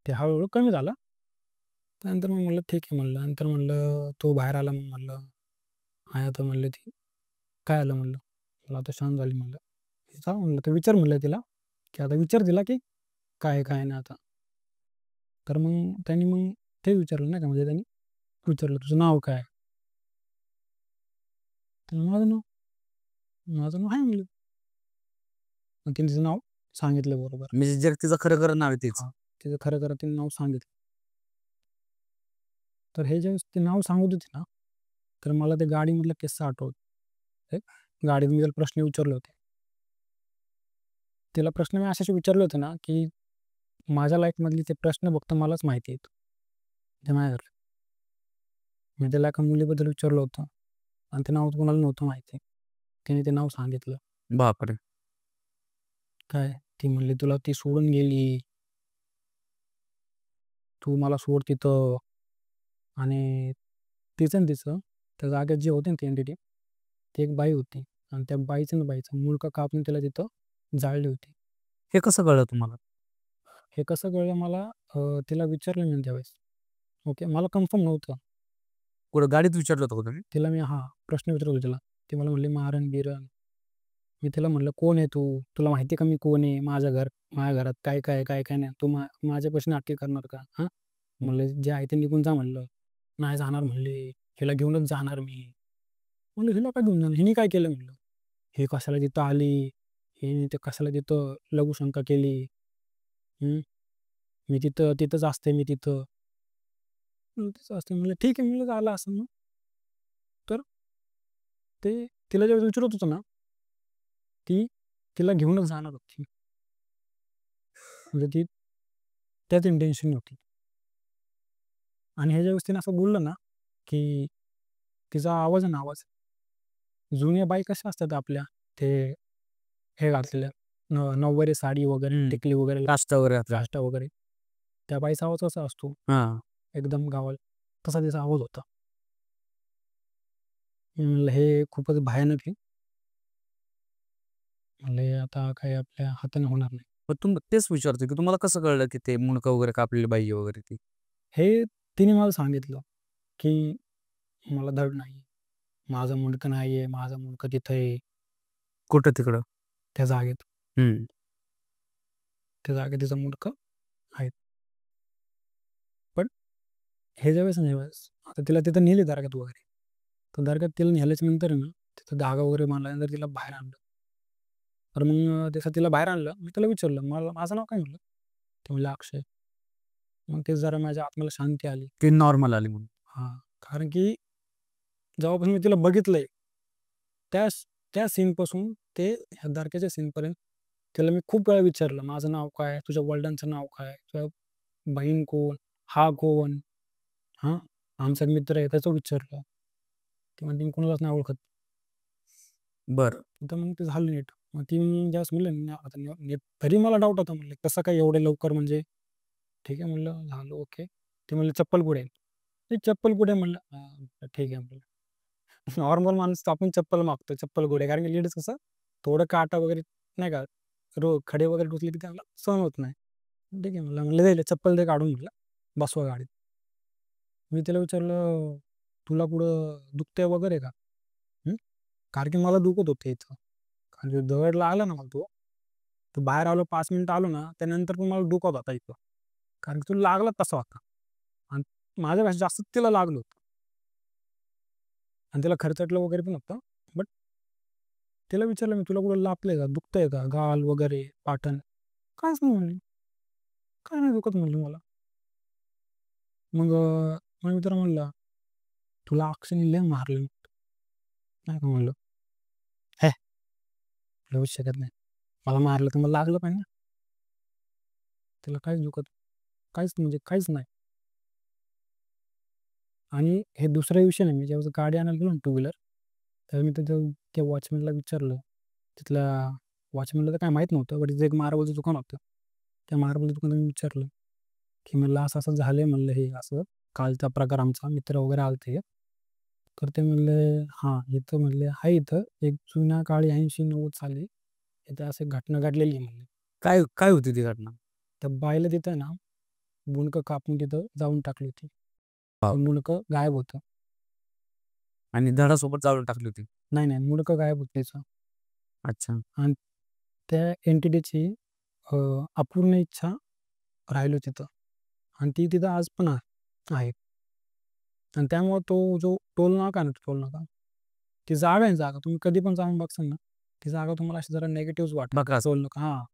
ते हळू कमी झालं. त्यानंतर मग म्हणलं ठीक आहे म्हणलं. नंतर म्हणलं तो बाहेर आला मग म्हणलं, "आहे आता" म्हणलं ती. "काय आलं?" म्हणलं. "मला आता शांत झाली" म्हणलं. जा म्हणलं तर विचार म्हणलं तिला, की आता विचार तिला, की काय आहे, काय नाही आता. तर मग त्यांनी मग ते विचारलं नाही का, म्हणजे त्यांनी विचारलं, "तुझं नाव काय?" तर माझं नाव आहे म्हणलं. मग तिने तिचं नाव सांगितलं बरोबर. म्हणजे जे तिचं खरं नाव आहे तेच. हां, तिचं खरं तिने नाव सांगितलं. तर हे ज्यावेळेस ते नाव सांगत होते ना, तर मला ते गाडीमधला किस्सा आठवतो. एक गाडीत मी त्याला प्रश्न विचारले होते. तिला प्रश्न मी असे विचारले होते ना, की माझ्या लाईफमधले ते प्रश्न फक्त मलाच माहिती आहेत. ते माझ्या घरचे. मी त्याला एका मुलीबद्दल विचारलं होतं आणि ते नाव कोणाला नव्हतं माहिती. तिने ते नाव सांगितलं. बापरे! काय? ती म्हणली, "तुला ती सोडून गेली. तू मला सोड तिथं." आणि तिचं आणि तिचं त्या जागेत जे होते ना ती एंटिटी, ती एक बाई होती आणि त्या बाईचं आणि बाईचं मुंडकं कापून तिला तिथं जाळली होती. हे कसं कळलं तुम्हाला? हे कसं कळलं मला, तिला विचारलं मी त्यावेळेस. ओके. मला कन्फर्म नव्हतं. कुठं गाडीत विचारलं होतं का तुम्ही? तिला मी प्रश्न विचारला होता तिला. ती मला म्हणली, "मारण-बिरण." मी तिला म्हणलं, "कोण आहे तू? तुला माहिती आहे का मी कोण आहे? माझ्या घरात काय-काय आहे, काय-काय नाही. तू माझ्यापाशी नाटके करणार का? हां?" म्हणलं, "जे आहे ते निघून जा," म्हणलं. "नाही जाणार," म्हणली. "हिला घेऊनच जाणार मी." म्हणलं, "हिला का घेऊन जाणार? हिने काय केलं?" म्हणलं. "ही कशाला तिथं आली? हिने ते कशाला तिथं लघुशंका केली? हं? मी तिथंच असते मी तिथं." म्हणलं, "तिथंच असते." म्हणलं, "ठीक आहे." म्हणलं, "झालं असं मग." तर ते तिला ज्यावेळेस विचारत होतो ना, ती तिला घेऊनच जाणार होती. म्हणजे ती त्याच इंटेन्शननी होती. आणि हे ज्यावेळेस तिने असं बोललं ना, की तिचा आवाज आहे ना आवाज, जुन्या बाई कशा असतात आपल्या, ते हे घातलेल्या नऊवारी साडी वगैरे, हं. टिकली वगैरे, काष्टा वगैरे घातल्या. काष्टा वगैरे. त्या बाईचा आवाज कसा असतो, हां. एकदम गावल, तसा तिचा आवाज होता. मी म्हणलं, "हे खूपच भयानक आहे." म्हणलं, "हे आता काही आपल्या हाताने होणार नाही." मग तेच विचारतोय, की तुम्हाला कसं कळलं, की ते मुंडकं वगैरे कापलेली बाई आहे वगैरे ती? हे तिने मला सांगितलं, की "मला धड नाही. माझं मुंडकं नाहीये. माझं मुंडकं तिथं आहे, कुठं तिकडं? त्या जागेत. हं. त्या जागेत तिचं मुंडकं आहे." पण हे ज्यावेळेस आता तिला तिथं नेली दर्ग्यात वगैरे. तर दर्ग्यात तिला नेल्याच्या नंतर आहे ना, तिथं धागा वगैरे बांधल्यानंतर तिला बाहेर आणलं. तर मग जसं तिला बाहेर आणलं, मी तिला विचारलं, "माझं नाव काय?" म्हणलं. ती म्हणली, "अक्षय." मग ते जरा माझ्या आत्म्याला शांती आली. की नॉर्मल आली म्हणून? हां, कारण की जेव्हापासून मी तिला बघितलंय, त्या त्या सीनपासून ते ह्या दारक्याच्या सीनपर्यंत तिला मी खूप वेळा विचारलं, "माझं नाव काय? तुझ्या वडिलांचं नाव काय? तुझ्या बहीण कोण? हा कोण? हां, आमचा मित्र आहे." त्याचं विचारलं. ती म्हणते, "मी कोणालाच नाही ओळखत." बरं. तर मग ते झालं नीट. मग ती ज्यावेळेस म्हणले ना, आता नीट तरी मला डाऊट होता. म्हणले, "कसं काय एवढे लवकर म्हणजे?" ठीक आहे म्हणलं, "झालं ओके." ते म्हणले, "चप्पल कुठे आहे?" "ते चप्पल कुठे आहे?" म्हणलं. "हां, ठीक आहे." म्हणलं. नॉर्मल माणूस तर आपण चप्पल मागतो, चप्पल कुठे आहे? कारण की लेडीज कसं थोडं काटा वगैरे नाही का, खडे वगैरे टुचले की त्यांना सहन होत नाही. ठीक आहे म्हणलं. म्हणलं, "दे चप्पल दे काढून." म्हणलं, "बसवा गाडीत." मी तिला विचारलं, "तुला कुठं दुखतंय वगैरे का?" हं. कारण की मला दुखत होतं इथं. कारण की दगड लागला ना मला तो, तर बाहेर आलो 5 मिनिटं आलो ना, त्यानंतर पण मला दुखत होता इथं. कारण की तो लागला तसा होता आणि माझ्यापेक्षा जास्त तिला लागलं होतं आणि तिला खरचटलं वगैरे पण होतं. बट तिला विचारलं मी, "तुला कुठं लागलंय का? दुखतंय का? गाल वगैरे, पाठण?" "काहीच नाही" म्हणली. "काय नाही दुखत" म्हणली मला. मग मग मी तिला म्हणलं, "तुला अक्षयने लय मारलं." नाही का म्हणलं. "हे, होऊच शकत नाही. मला मारलं तर मला लागलं पाहिजे ना." तिला काहीच दुखत काहीच म्हणजे काहीच नाही. आणि हे दुसऱ्या दिवशी ना, मी ज्यावेळेस गाडी आणायला गेलो ना टू व्हीलर, त्यावेळी मी तिथं त्या वॉचमनला विचारलं. तिथल्या वॉचमनला तर काही माहीत नव्हतं, बट तिथं एक मार्बलचं दुकान होतं. त्या मार्बलच्या दुकानात मी विचारलं, की म्हणलं असं-असं झालंय म्हणलं हे असं, कालचा प्रकार आमचा मित्र वगैरे आले होते. तर ते म्हणले, "हां, इथं" म्हणले, "आहे इथं एक जुन्या काळी 80-90 साली इथं असं एक घटना घडलेली आहे" म्हणले. काय काय होती ती घटना? त्या बाईला तिथं ना, मुंडकं कापून तिथं जाळून टाकली होती. ते बापरे! मुंडकं गायब होतं. आणि धडासोबत जाळून टाकली होती. नाही, नाही, मुंडकं गायब होतं त्याचं. अच्छा. त्या एंटिटीची अपूर्ण इच्छा राहिली तिथं आणि ती तिथं आज पण आहे. आणि त्यामुळे तो जो टोल नाका आहे ना, टोल नाका, ती जागा आहे जागा. तुम्ही कधी पण जाऊन बघसाल ना, ती जागा तुम्हाला अशी जरा निगेटिव्हच वाटेल. बघा. टोल नाका हां.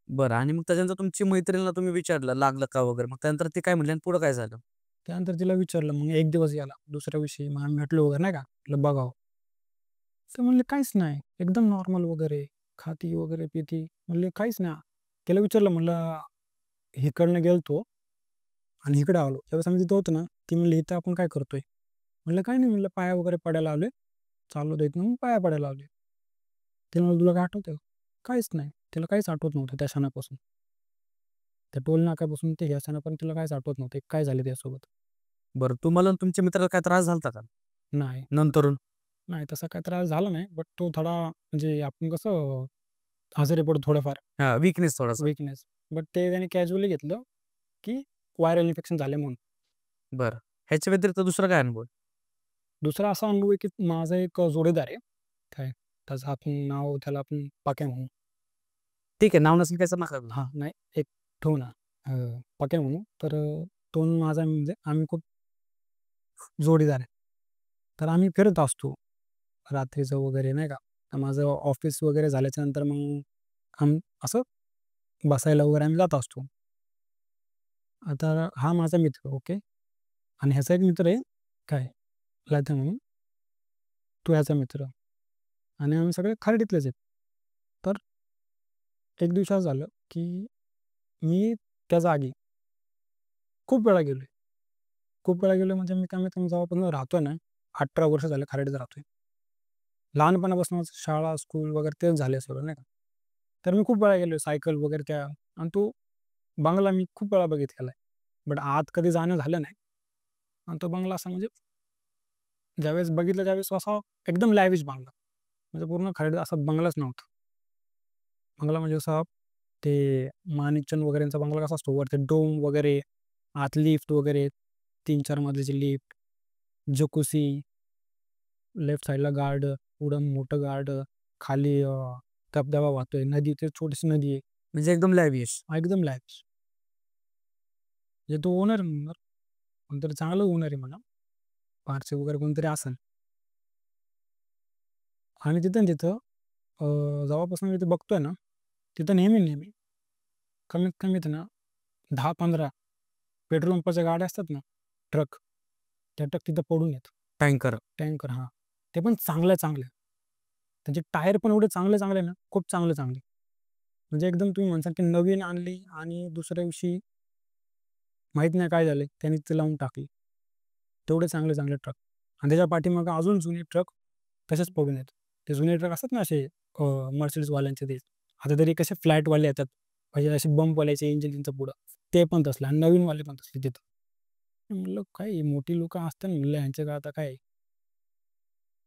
बरं आणि मग त्याच्यानंतर तुमची मैत्रिणीला तुम्ही विचारलं लागलं का वगैरे? मग त्यानंतर ती काय म्हणली आणि पुढं काय झालं? त्यानंतर तिला विचारलं मग एक दिवस गेला. दुसऱ्या दिवशी मग आम्ही भेटलो वगैरे नाही का. म्हटलं बघावं. तर म्हणले काहीच नाही. एकदम नॉर्मल वगैरे. खाती वगैरे पिती. म्हणले काहीच नाही. तिला विचारलं म्हणलं इकडनं गेलतो आणि इकडे आलो. ज्यावेळेस आम्ही तिथं होतो ना, ती म्हणली इथं आपण काय करतोय? म्हणलं काही नाही म्हणलं पाया वगैरे पडायला आलोय. चाललो होतो इथनं मग पाया पडायला आलोय. तिला म्हणलं तुला काय आठवतंय का? काहीच नाही. तिला काहीच आठवत नव्हतं त्या क्षणापासून. त्या टोल नाक्यापासून ते ह्या क्षणापर्यंत तिला काहीच आठवत नव्हतं. काय झालं त्याच्यासोबत. बरं तुम्हाला आणि तुमच्या मित्राला काय त्रास झाला का नाही. नंतरून? नाही तसा काही त्रास झाला नाही. बट तो थोडा म्हणजे आपण कसं आजारी पडतो थोडंफार हां, वीकनेस थोडासा. वीकनेस. बट ते त्याने कॅज्युअली घेतलं, की व्हायरल इन्फेक्शन झाले म्हणून. बरं. ह्याच्या व्यतिरिक्त दुसरा काय अनुभव? दुसरा असा अनुभव आहे, की माझा एक जोडीदार आहे. काय त्याचं आपण नाव त्याला आपण पाक्या म्हणू. ठीक आहे, नाव नसेल त्याचं नका घेऊ. हां, नाही एक ठेवू ना पाक्या म्हणू. तर तो आणि माझा म्हणजे आम्ही खूप जोडीदार आहे. तर आम्ही फिरत असतो रात्रीचं वगैरे नाही का. तर माझं ऑफिस वगैरे झाल्याच्या नंतर मग असं बसायला वगैरे आम्ही जात असतो. आता हा माझा मित्र ओके. आणि ह्याचा एक मित्र आहे काय लायता म्हणून, तो ह्याचा मित्र आणि आम्ही सगळे खर्डीतलेच आहेत. तर एक दिवशी असं झालं, की मी त्या जागी खूप वेळा गेलोय. खूप वेळा गेलोय म्हणजे मी कमीत कमी जेव्हापासून राहतोय ना, 18 वर्ष झाले खर्डीत राहतोय. लहानपणापासूनच शाळा, स्कूल वगैरे तेच झाले सगळं नाही का. तर मी खूप वेळा गेलोय सायकल वगैरे त्या आणि तो बंगला मी खूप वेळा बघितलेला आहे. बट आत कधी जाणं झालं नाही. आणि तो बंगला असा म्हणजे ज्यावेळेस बघितलं त्यावेळेस असा एकदम लॅविश बंगला. म्हणजे पूर्ण खरडीत असा बंगलाच नव्हता. बंगला म्हणजे असा ते माणिकचंद वगैरेंचा बंगला कसा असतो वरती डोम वगैरे, आत लिफ्ट वगैरे, 3-4 मजलीची लिफ्ट, जकुसी, लेफ्ट साइडला गार्डन, पुढं मोठं गार्डन, खाली धबधबा वाहतोय, नदी ते छोटीशी नदी आहे. म्हणजे एकदम लॅव्हिश. एकदम लॅविश. म्हणजे तो ओनर म्हणणार, कोणतरी चांगलं ओनर आहे म्हणा. पारसे वगैरे कोणतरी असेल. आणि तिथं ना तिथं जेव्हापासून मी ते बघतोय ना, तिथं नेहमी कमीत कमीत ना 10-15 पेट्रोल पंपाच्या गाड्या असतात ना, ट्रक, त्या ट्रक तिथं पडून आहेत. टँकर. टँकर हां. ते पण चांगल्या. त्यांचे टायर पण एवढे चांगले ना, खूप चांगले. म्हणजे एकदम तुम्ही म्हणसाल की नवीन आणली आणि दुसऱ्या दिवशी माहीत नाही काय झालंय, त्याने ते लावून टाकली. तेवढे चांगले ट्रक आणि त्याच्या पाठीमागे अजून जुने ट्रक तसेच पडून आहेत. ते जुने ट्रक असतात ना असे Mercedesवाल्यांचे ते. आता तरी कसे फ्लॅटवाले येतात. म्हणजे असे बंपवाल्याचे इंजिनचं पुढं. ते पण तसलं आणि नवीनवाले पण तसले तिथं. मी म्हणलं काय मोठी लोकं असतात म्हणलं ह्यांच्या आता काय आहे?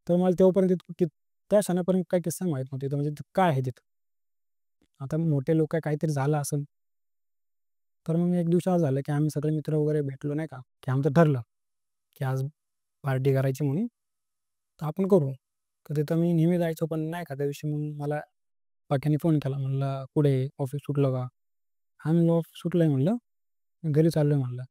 तर मला तेव्हापर्यंत की त्या क्षणापर्यंत काही किस्सा माहीत नव्हते. तर म्हणजे तिथं काय आहे तिथं? आता मोठे लोक काहीतरी झालं असेल. तर मग एक दिवशी असं झालं, की आम्ही सगळे मित्र वगैरे भेटलो नाही का, की आमचं ठरलं, की आज पार्टी करायची म्हणून. तर आपण करू. तर तिथं मी नेहमी जायचो पण नाही का त्या दिवशी मग मला पाक्याने फोन केला. म्हणला, "कुठे आहे? ऑफिस सुटलं का?" हां, म्हणलं, "ऑफिस सुटलंय" म्हणलं. "मी घरी चाललोय" म्हणलं.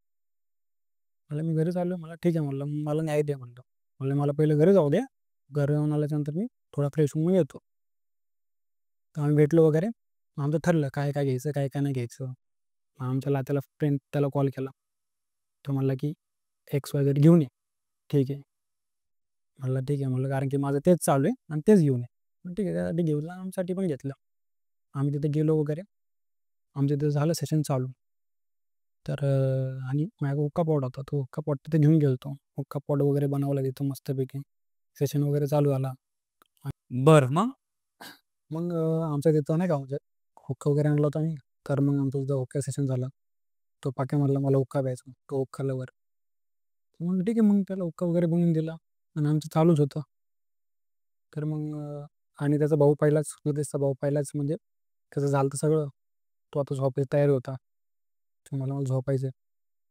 म्हणलं, "मी घरी चाललोय." म्हणला, "ठीक आहे" म्हणलं, "मग मला न्याय दे" म्हणलं. म्हणलं, "मला पहिलं घरी जाऊ द्या. घरी जाऊन आल्याच्यानंतर मी थोडा फ्रेश होऊन मग येतो." तर आम्ही भेटलो वगैरे. मग आमचं ठरलं काय घ्यायचं, काय नाही घ्यायचं. मग आमच्या लात्याला फ्रेंड त्याला कॉल केला. तो म्हणला, की XYZ घेऊन ये. ठीक आहे. म्हणलं, "ठीक आहे." म्हणलं, "कारण की माझं तेच चालू आहे आणि तेच घेऊन ये." मग ठीक आहे त्यासाठी घेऊन आमच्यासाठी पण घेतलं. आम्ही तिथे गेलो वगैरे. आमचं तिथं झालं सेशन चालू. तर आणि माझ्याकडे हुक्का पॉट होता. तो हुक्का पॉट तिथे घेऊन गेलो होतो. हुक्का पॉट वगैरे बनवला तिथं मस्तपैकी. सेशन वगैरे चालू झाला. बरं मग? मग आमच्या तिथं नाही का म्हणजे हुक्का वगैरे आणला होता आम्ही. तर मग आमचं तिथं हुक्का सेशन झालं. तो पाक्या म्हणला, "मला हुक्का प्यायचा." तो हुक्का लवर. म्हणलं, "ठीक आहे." मग त्याला हुक्का वगैरे बनवून दिला आणि आमचं चालूच होतं. तर मग आणि त्याचा भाऊ पहिलाच सुदेशचा भाऊ पहिलाच म्हणजे त्याचं झालं होतं सगळं. तो आता झोपायची तयारी होता. तो म्हणला, "मला झोपायचं आहे."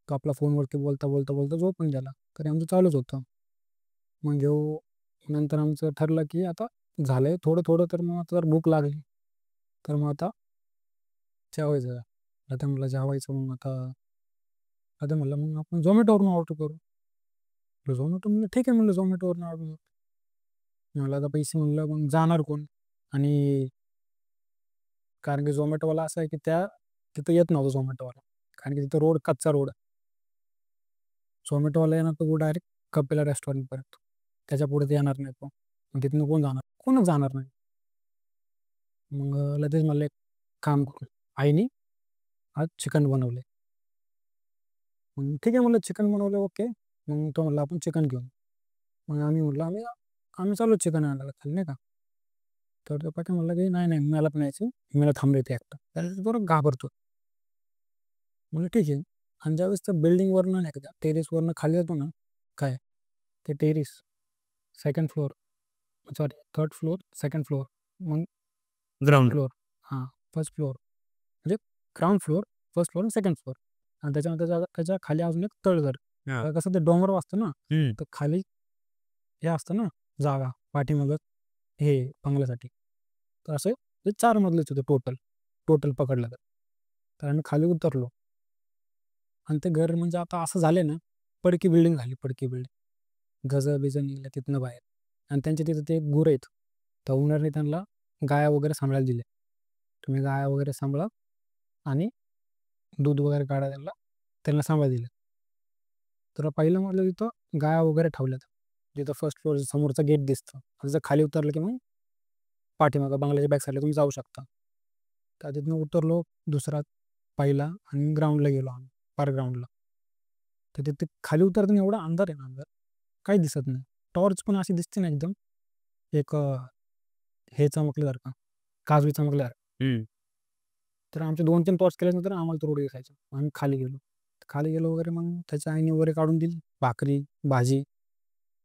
तो आपला फोनवरती बोलता झोपून गेला. तरी आमचं चालूच होतं. मग नंतर आमचं ठरलं, की आता झालंय थोडं तर मग आता जर भूक लागली. तर मग आता जेवायचं. आता म्हणलं जेवायचं मग आता म्हणलं मग आपण झोमॅटोवरून ऑर्डर करू. झोमॅटो म्हणलं ठीक आहे, म्हणलं झोमॅटोवरून ऑर्डर करू. म्हणलं आता पैसे म्हणलं मग जाणार कोण? आणि कारण की झोमॅटोवाला असं आहे की तिथं येत नव्हतं झोमॅटोवाला. कारण की तिथं रोड कच्चा रोड. झोमॅटोवाला येणार तो डायरेक्ट कपिला रेस्टॉरंटपर्यंत. त्याच्या पुढे ते येणार नाही तो. मग तिथनं कोण जाणार? कोणच जाणार नाही. मग लगेच म्हणलं एक काम करू. आईनी आज चिकन बनवले. मग ठीक आहे म्हणलं चिकन बनवलं ओके. मग तो म्हणला आपण चिकन घेऊन. मग आम्ही म्हटलं आम्ही आम्ही चाललो चिकन आणायला खाली नाही का. तर तो पाटील म्हणला की नाही नाही मला पण यायचं, मला थांबले ते एकटा. त्याला बरं घाबरतो. म्हणलं ठीक आहे. आणि ज्यावेळेस त्या बिल्डिंगवरनं नाही का टेरेसवरनं खाली जातो ना, काय ते terrace second floor, sorry third floor, second floor, मग ग्राउंड. फ्लोअर, हां फर्स्ट फ्लोअर म्हणजे ground floor, first floor, second floor. आणि त्याच्यानंतर त्याच्या खाली अजून एक तळघर. हां. कसं ते डोंगर असतं ना, हं. तर खाली हे असतं ना जागा पाठीमागं हे बंगल्यासाठी. तर असे ते 4 मजलेच होते टोटल पकडलं तर. तर आम्ही खाली उतरलो आणि ते घर म्हणजे आता असं झाले ना, पडकी बिल्डिंग झाली, पडकी बिल्डिंग. गजं-बिजं निघल्या तिथनं बाहेर. आणि त्यांच्या तिथं ते गुरं आहेत. तर ओनरने त्यांना गाया वगैरे सांभाळायला दिले. तुम्ही गाया वगैरे सांभाळा आणि दूध वगैरे काढा त्यांना सांभाळायला दिलं. तर पहिलं म्हटलं तिथं गाया वगैरे ठेवल्यात. जिथं फर्स्ट फ्लोअर समोरचं गेट दिसतं. जर खाली उतरलं की मग पाठीमागं बंगल्याच्या बॅक साईडला तुम्ही जाऊ शकता. तर तिथनं उतरलो दुसरा पहिला आणि ग्राउंडला गेलो आम्ही, पार ग्राउंडला. तर तिथे खाली उतरताना एवढा अंधार आहे ना अंधार, काही दिसत नाही. टॉर्च पण अशी दिसते ना एकदम, एक हे चमकल्यासारखं, काजवी चमकल्यासारखं. हं. तर आमचे 2-3 टॉर्च केल्यानंतर आम्हाला तो रोड दिसायचा. आम्ही खाली गेलो. खाली गेलो वगैरे मग त्याच्या आईने वगैरे काढून दिली. भाकरी, भाजी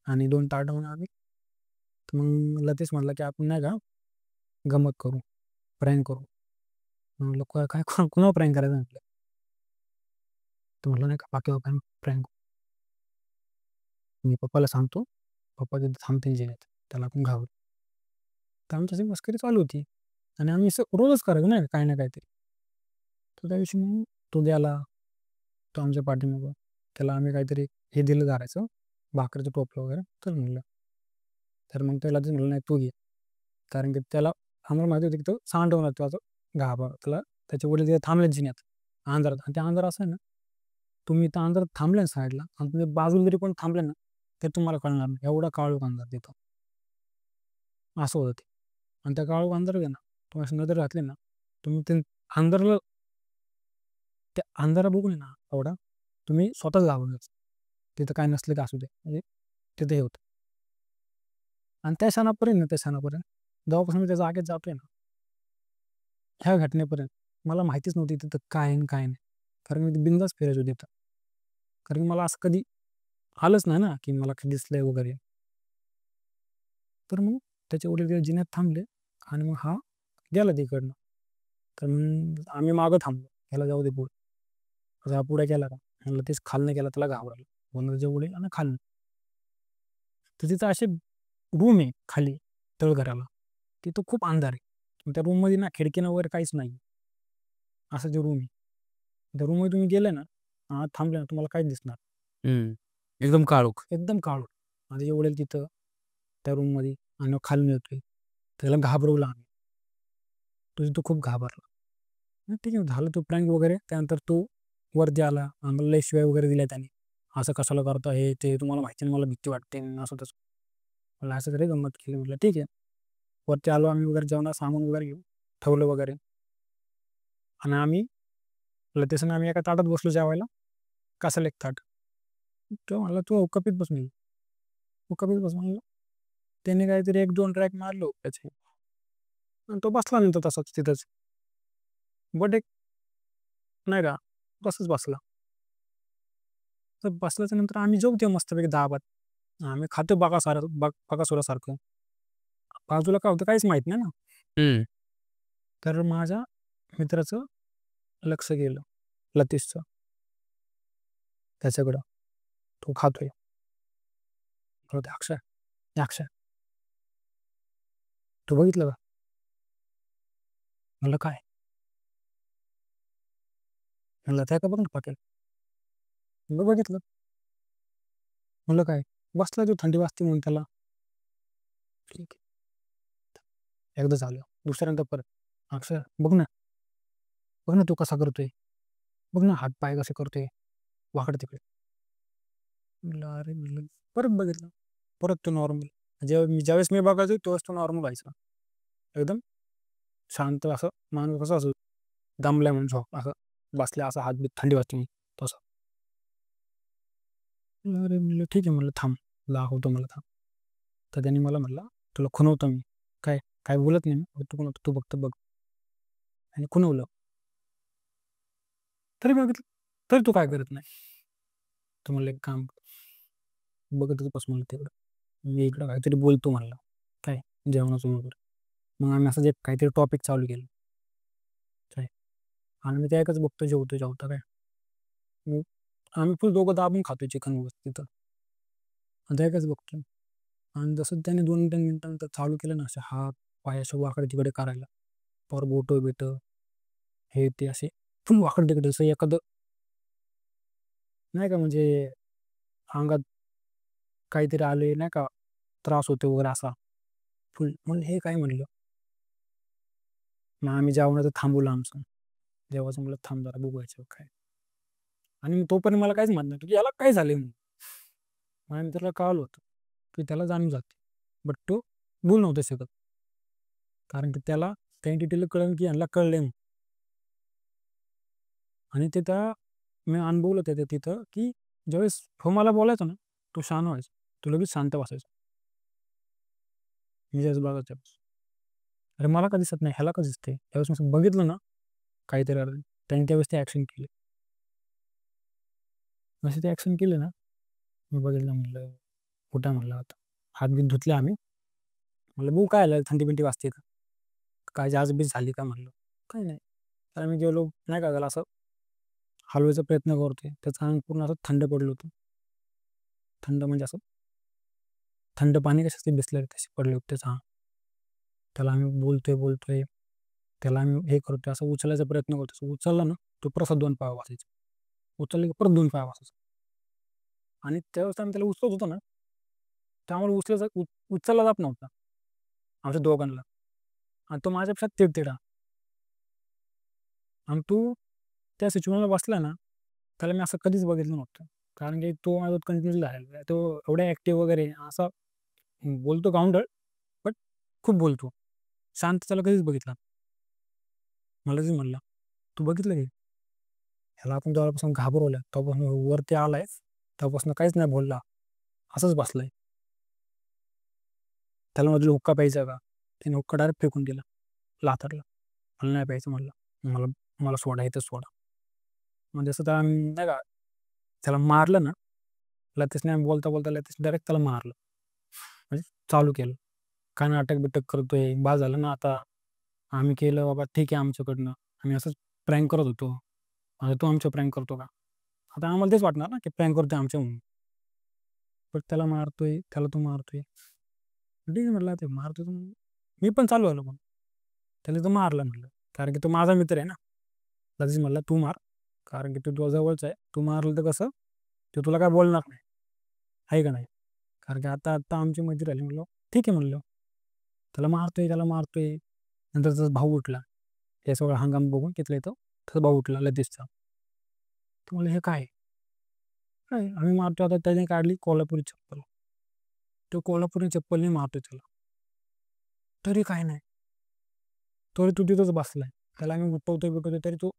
आणि 2 ताटं मग आम्ही. तर मग लतीश म्हटला की आपण नाही का गंमत करू, प्रँक करू. म्हणलं काय काय कुणावर प्रँक करायचं म्हटलं. तर म्हटलं नाही का बाकीवर प्रँक. मी पप्पाला सांगतो. पप्पा तिथे थांबतील जिन्यात. त्याला आपण घाबरू. तर आमची अशी मस्करी चालू होती. आणि आम्ही असं रोजच करायचो नाही का काही ना काहीतरी. तर त्या दिवशी मग तो गेला. तो आमच्या पाठीमागं. त्याला आम्ही काहीतरी हे दिलं धरायचं, भाकरीचं टोपलं वगैरे. चल म्हणलं. तर मग त्याला ते म्हणलं नाही तू घे. कारण की त्याला आम्हाला माहिती होतं की तो सांडवणार तो असं त्याला त्याचे वडील तिथे थांबलेत जिन्यात अंधारात. आणि ते अंधार असं आहे ना, तुम्ही त्या अंधारात थांबले ना साईडला आणि तुम्ही बाजूला जरी कोण थांबले ना, ते तुम्हाला कळणार नाही. एवढा काळोख अंधार तिथं. असं होतं ते. आणि त्या काळोख अंधारात आहे ना, तुम्ही अशी नजर घातली ना, तुम्ही ते अंधाराला त्या अंधारा बघून आहे ना एवढा, तुम्ही स्वतःच घाबरून जायचं. तिथं काय नसलं की असू दे. म्हणजे तिथे हे होतं. आणि त्या क्षणापर्यंत ना, त्या क्षणापर्यंत जेव्हापासून मी त्या जागेत जातोय ना, ह्या घटनेपर्यंत मला माहितीच नव्हती तिथं काय आहे आणि काय नाही. कारण मी बिनधास्त फिरायचो तिथं. कारण मला असं कधी आलंच नाही ना, की मला काही दिसलंय वगैरे. तर मग त्याचे वडील तिथे जिन्यात थांबले आणि मग हा गेला तिकडनं. तर मग आम्ही मागं थांबलो. ह्याला जाऊ दे पुढे. तर हा पुढे गेला का? म्हणलं तेच खालनं गेला त्याला घाबरलं. ओनरचे वडील आणि खालनं. तर तिथं असे रूम आहे खाली तळघराला. तिथं खूप अंधार आहे. त्या रूममध्ये ना खिडकीनं वगैरे काहीच नाही. असं जे रूम आहे. त्या रूममध्ये तुम्ही गेले ना, आत थांबले ना, तुम्हाला काहीच दिसणार. हं. एकदम काळोख. एकदम काळोख. माझे वडील तिथं त्या रूममध्ये आणि मग खालून येतोय. त्याला घाबरवलं आम्ही. तो तिथं खूप घाबरला. ठीक आहे झालं तो प्रँक वगैरे. त्यानंतर तो वरती आला. आम्हाला लय शिव्या वगैरे दिल्या त्याने. असं कशाला करता हे ते तुम्हाला माहिती नाही मला भीती वाटते असं तसं. म्हणलं असं तरी गंमत केली. म्हटलं ठीक आहे. वरती आलो आम्ही वगैरे जेवणाचं सामान वगैरे घेऊन ठेवलं वगैरे. आणि आम्ही लतेशने आम्ही एका ताटात बसलो जेवायला. कशाला एक ताट. तो म्हणला तू कपीत बस म्हणलं. तू कपीत बस म्हणलं. त्याने काहीतरी 1-2 ट्रॅक मारलो त्याचे. आणि तो बसला नंतर तसाच तिथंच. बट एक नाही का तसंच बसला. तर बसल्याच्या नंतर आम्ही जेवतोय मस्तपैकी डाळ-भात. आम्ही खातो बकासुरासारखं. बाजूला काय होतं काहीच माहीत नाही ना. हं. तर माझ्या मित्राचं लक्ष गेलं लतीशचं त्याच्याकडं. तो खातोय. म्हणलं, "अक्षय, ए अक्षय, तू बघितलं का?" म्हणलं, "काय?" म्हणलं, "त्या का बघ ना पाटील." म्हणलं, "बघितलं." म्हणलं, "काय?" बसला तो थंडी वाजते म्हणून त्याला. ठीक आहे. एकदा झालं. दुसऱ्यांदा परत, "अक्षय बघ ना, बघ ना तो कसा करतोय. बघ ना हात-पाय कसे करतोय वाकडे-तिकडे." म्हणलं, "अरे," म्हणलं, परत बघितलं. परत तो नॉर्मल. ज्यावेळेस मी बघायचो तेव्हाच तो नॉर्मल व्हायचा. एकदम शांत असं माणूस कसा असं दमलाय म्हणून असं बसल्या असा हात-बीत थंडी वाजते म्हणून तसं. म्हणलं, "अरे," म्हणलं, "ठीक आहे," म्हणलं, "थांब, दाखवतो मला थांब." तर त्यांनी मला म्हणला, "तुला खुणवतो मी." "काय? काय बोलत नाही मी. फक्त खुणवतो. तू फक्त बघ." आणि खुणवलं. तरी बघितलं. तरी तू काय करत नाही. तर म्हणलं, "एक काम कर, बघतच बस," म्हणलं, "तिकडं. मी इकडं काहीतरी बोलतो," म्हणलं. "काय? जेवणाचं वगैरे." मग आम्ही असंच एक काहीतरी टॉपिक चालू केलं. काय आणि मी ते ऐकच बघतो जेवता काय. मग आम्ही फुल दोघं दाबून खातोय चिकन वगैरे तिथं. आणि ते ऐकच बघतोय. आणि जसं त्याने 2-3 मिनिटानंतर चालू केलं ना, असे हात, पाय असे वाकडे-तिकडे करायला. पार बोटं-बिटं हे ते असे फुल वाकडे-तिकडे असं एखादं नाही का म्हणजे अंगात काहीतरी आले नाही का, त्रास होतो वगैरे असा. फुल म्हणलं हे काय म्हणलं. मग आम्ही जेवणाचं थांबवलं आमचं. जेवायचं म्हणलं थांब जरा बघू याच्यावर काय. आणि तोपर्यंत मला काहीच माहीत नव्हतं, की याला काय झालंय म्हणून. आणि त्याला कळालं होतं, की त्याला जाणीव झाली. बट तो बोलू नव्हता शकत. कारण की त्याला त्या एंटिटीला कळलं, की ह्यांना कळलंय म्हणून. आणि ते त्या मी अनुभवलं ते तिथं, की ज्यावेळेस तो मला बोलायचा ना, तो शांत व्हायचा. तो लगेच शांत बसायचा. मी ज्यावेळेस बघायचो त्यावेळेस. अरे मला का दिसत नाही, ह्याला का दिसतंय? त्यावेळेस मी बघितलं ना काहीतरी अडचण, त्याने त्यावेळेस ते ॲक्शन केली. जसे ते ॲक्शन केले ना, मी बघितलं म्हणलं, "कुठं?" म्हणलं आता. हात-बीत धुतले आम्ही. म्हणलं, "बघू काय झालं? थंडी-बिंडी वाजते का? काय जाज-बीज झाली का?" म्हणलं. "काही नाही." तर आम्ही गेलो नाही का त्याला असं हलवायचा प्रयत्न करतोय. त्याचं अंग पूर्ण असं थंड पडलं होतं. थंड म्हणजे असं थंड पाणी कशाचे बिसलरी तसे पडले होते त्याचं अंग. त्याला आम्ही बोलतोय. त्याला आम्ही हे करतोय, असं उचलायचा प्रयत्न करतोय. असं उचलला ना, तो परत 2 पाय वाचायचा. उचलले की परत 2 पाय वाचायचा. आणि त्यावेळेस आम्ही त्याला उचलत होतो ना, त्यामुळे उचलला जात नव्हता आमच्या दोघांना. आणि तो माझ्यापेक्षा चिडचिडा. आणि तो त्या सिच्युएशनला बसला ना, त्याला मी असं कधीच बघितलं नव्हतं. कारण की तो माझ्यासोबत कन्फ्यूज झालेला आहे. तो एवढा ॲक्टिव्ह वगैरे असा बोलतो गावंढळ, बट खूप बोलतो. शांत त्याला कधीच बघितलं. मला तेच म्हणला, "तू बघितलं की ह्याला आपण जेव्हापासून घाबरवलं, तेव्हापासून वरती आलाय, तेव्हापासून काहीच नाही बोलला. असंच बसलाय. त्याला म्हटलं, "हुक्का प्यायचा का?" त्याने हुक्का डायरेक्ट फेकून दिला, लाथडला. "मला नाही प्यायचं," म्हणलं. "मला मला सोडा, इथंच सोडा." म्हणजे असं त्याला नाही का त्याला मारलं ना, लतेशने आम्ही बोलता लतेश डायरेक्ट त्याला मारलं. म्हणजे चालू केलं. काय नाटक-बिटक करतोय, बास झालं ना आता. आम्ही केलं बाबा ठीक आहे आमच्याकडनं. आम्ही असंच प्रँक करत होतो. आता तू आमच्यावर प्रँक करतो का? आता आम्हाला तेच वाटणार ना, की प्रँक करतोय आमच्या म्हणून. पण त्याला मारतोय, त्याला तो मारतोय. ठीक आहे म्हटलं, ते मारतोय तर मग मी पण चालू झालो मग. त्याने तो मारला म्हटलं. कारण की तो माझा मित्र आहे ना. लगेच म्हणला, "तू मार." कारण की तो तुझ्या जवळचा आहे. तू मारलं तर कसं, तो तुला काय बोलणार नाही. आहे का नाही? कारण की आता आमची मैत्री झाली म्हणलं, "ठीक आहे," म्हणलं. त्याला मारतोय. नंतर त्याचा भाऊ उठला. हे सगळं हंगाम बघून तिथल्या इथं त्याचा भाऊ उठला लगेचचा. तो म्हणला, "हे काय आहे?" "काय?" आम्ही मारतोय आता त्याने काढली कोल्हापुरी चप्पल. तो कोल्हापुरी चप्पलने मारतोय त्याला. तरी काही नाही. तरी तो तिथंच बसलाय. त्याला आम्ही उठवतोय तरी तो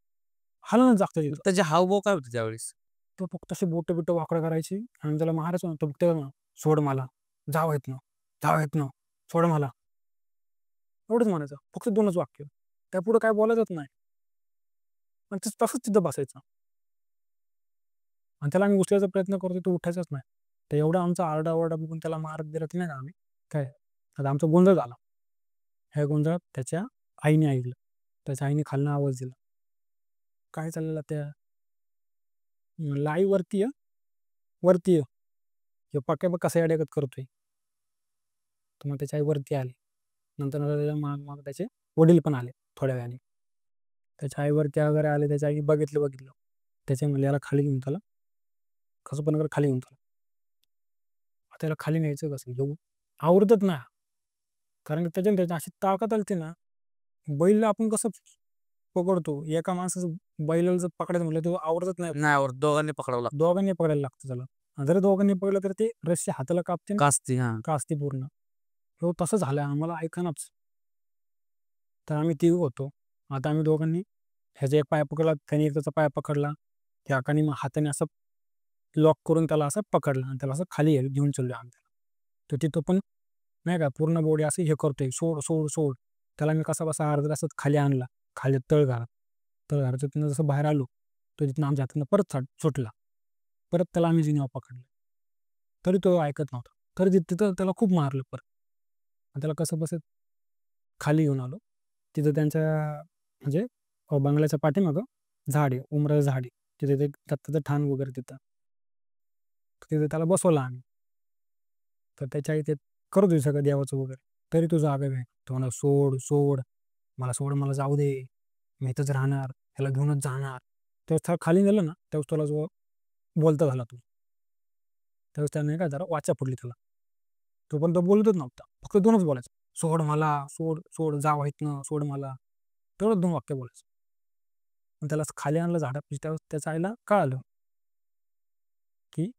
हालेनाच जागच्या तिथं. त्याचे हावभाव काय होते त्यावेळेस? तो फक्त असे बोटं-बिटं वाकडं करायची आणि त्याला मारायचो ना, तो फक्त "सोड मला. जाव इथनं. जाव इथनं. सोड मला." एवढंच म्हणायचं. फक्त 2च वाक्य. त्यापुढे काय बोलायचंच नाही. आणि ते तसंच तिथं बसायचं. आणि त्याला आम्ही उचलायचा प्रयत्न करतोय, तो उठायचाच नाही. तर एवढा आमचा आरडा-ओरडा बघून त्याला मारत बिरत नाही ना आम्ही. काय, आता आमचा गोंधळ झाला. ह्या गोंधळात त्याच्या आईने ऐकलं. त्याच्या आईने खालनं आवाज दिला. "काय चाललेलं त्या?" म्हणलं, "आई वरती ये, वरती ये. ह्यो पक्या बघ कसा येड्यागत करतोय." तर मग त्याची आई वरती आली. नंतर मागे त्याचे वडील पण आले थोड्या वेळाने. त्याच्या आई वरती वगैरे आले. त्याच्या आईने बघितलं. त्याच्या म्हणले, "याला खाली घेऊन चला. कसं पण करा खाली घेऊन चला." आता त्याला खाली न्यायचं कसं? घेऊन आवरतच नाही. कारण की त्याच्या अशी ताकद आली ना, बैल आपण कसं पकडतो, एका माणसाचं बैलाला जर पकडायचं म्हटलं तर आवरतच नाही. नाही आवडत. दोघांनी पकडावं लागतं. दोघांनी पकडायला लागतं त्याला. आणि जर दोघांनी पकडलं तर ते रस्सी हाताला कापते आणि कास्ती. हां. काचते पूर्ण. हो, तसं झालं आम्हाला ऐकेनाच. तर आम्ही तिघं होतो. आता आम्ही दोघांनी ह्याचा एक पाय पकडला, त्याने एक त्याचा पाय पकडला. त्या एकाने मग हाताने असं लॉक करून त्याला असं पकडलं आणि त्याला असं खाली घेऊन चाललो आम्ही त्याला. तर तिथं पण नाही का पूर्ण बॉडी असं हे करतोय, "सोड, सोड, सोड." त्याला मी कसाबसा अर्धा तासात खाली आणला. खाली तळघरात. तळघराच्या तिथनं जसं बाहेर आलो, तो तिथनं आमच्या हातातनं परत सुटला. परत त्याला आम्ही जिनीवर पकडलं. तरी तो ऐकत नव्हता. तरी तिथं त्याला खूप मारलं परत. आणि त्याला कसंबसं खाली घेऊन आलो. तिथं त्यांच्या म्हणजे बंगल्याच्या पाठीमागं झाड आहे, उमराचं झाड आहे. तिथे ते दत्ताचं ठाण वगैरे तिथं. तिथे त्याला बसवलं आम्ही. तर त्याच्या आई ते करत होती सगळं देवाचं वगैरे. तरी तो जागा आहे. तो म्हणला, "सोड, सोड. मला सोड, मला जाऊ दे. मी इथंच राहणार. ह्याला घेऊनच जाणार." त्यावेळेस त्याला खाली नेलं ना, त्यावेळेस त्याला जो बोलता झाला तो. त्यावेळेस त्याने काय जरा वाचा फोडली त्याला. तो पण तो बोलतच नव्हता. फक्त 2च बोलायचा. "सोड मला, सोड, सोड. जावं इथनं, सोड मला." तेवढंच 2 वाक्य बोलायचं. मग त्याला असं खाली आणलं झाडापाशी. त्यावेळेस त्याच्या आईला कळालं, की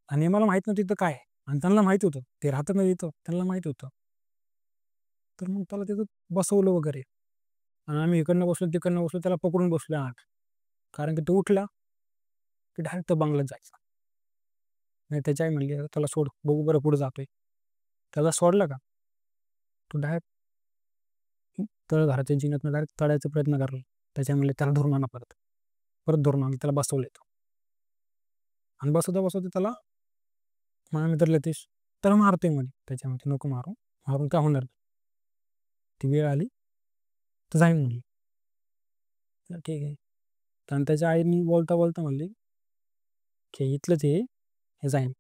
आणि मला माहीत नव्हतं तिथं काय आहे आणि त्यांना माहिती होतं. ते राहतात ना तिथं, त्यांना माहिती होतं. तर मग त्याला तिथं बसवलं वगैरे आणि आम्ही इकडनं बसलो, तिकडनं बसलो. त्याला पकडून बसलो आत. कारण की तो उठला, की डायरेक्ट त्या बंगल्यात जायचा. आणि त्याची आई म्हणली, "त्याला सोड, बघू बरं पुढे जातोय." त्याला सोडलं का, तो डायरेक्ट तळघराच्या जिन्यातनं डायरेक्ट तळायचा प्रयत्न करला. त्याच्या म्हणले, "त्याला धरून आणा परत." परत धरून आणलं. त्याला बसवलं आणि बसवता त्याला माझा मित्र लतीश त्याला मारतोय म्हणे. त्याच्यामध्ये नको मारू. मारून काय होणार नाही. ती वेळ आली तर जाईन म्हणली. तर ठीक आहे. आणि त्याच्या आईनी बोलता म्हणली, की "इथलंच आहे, हे जाईन."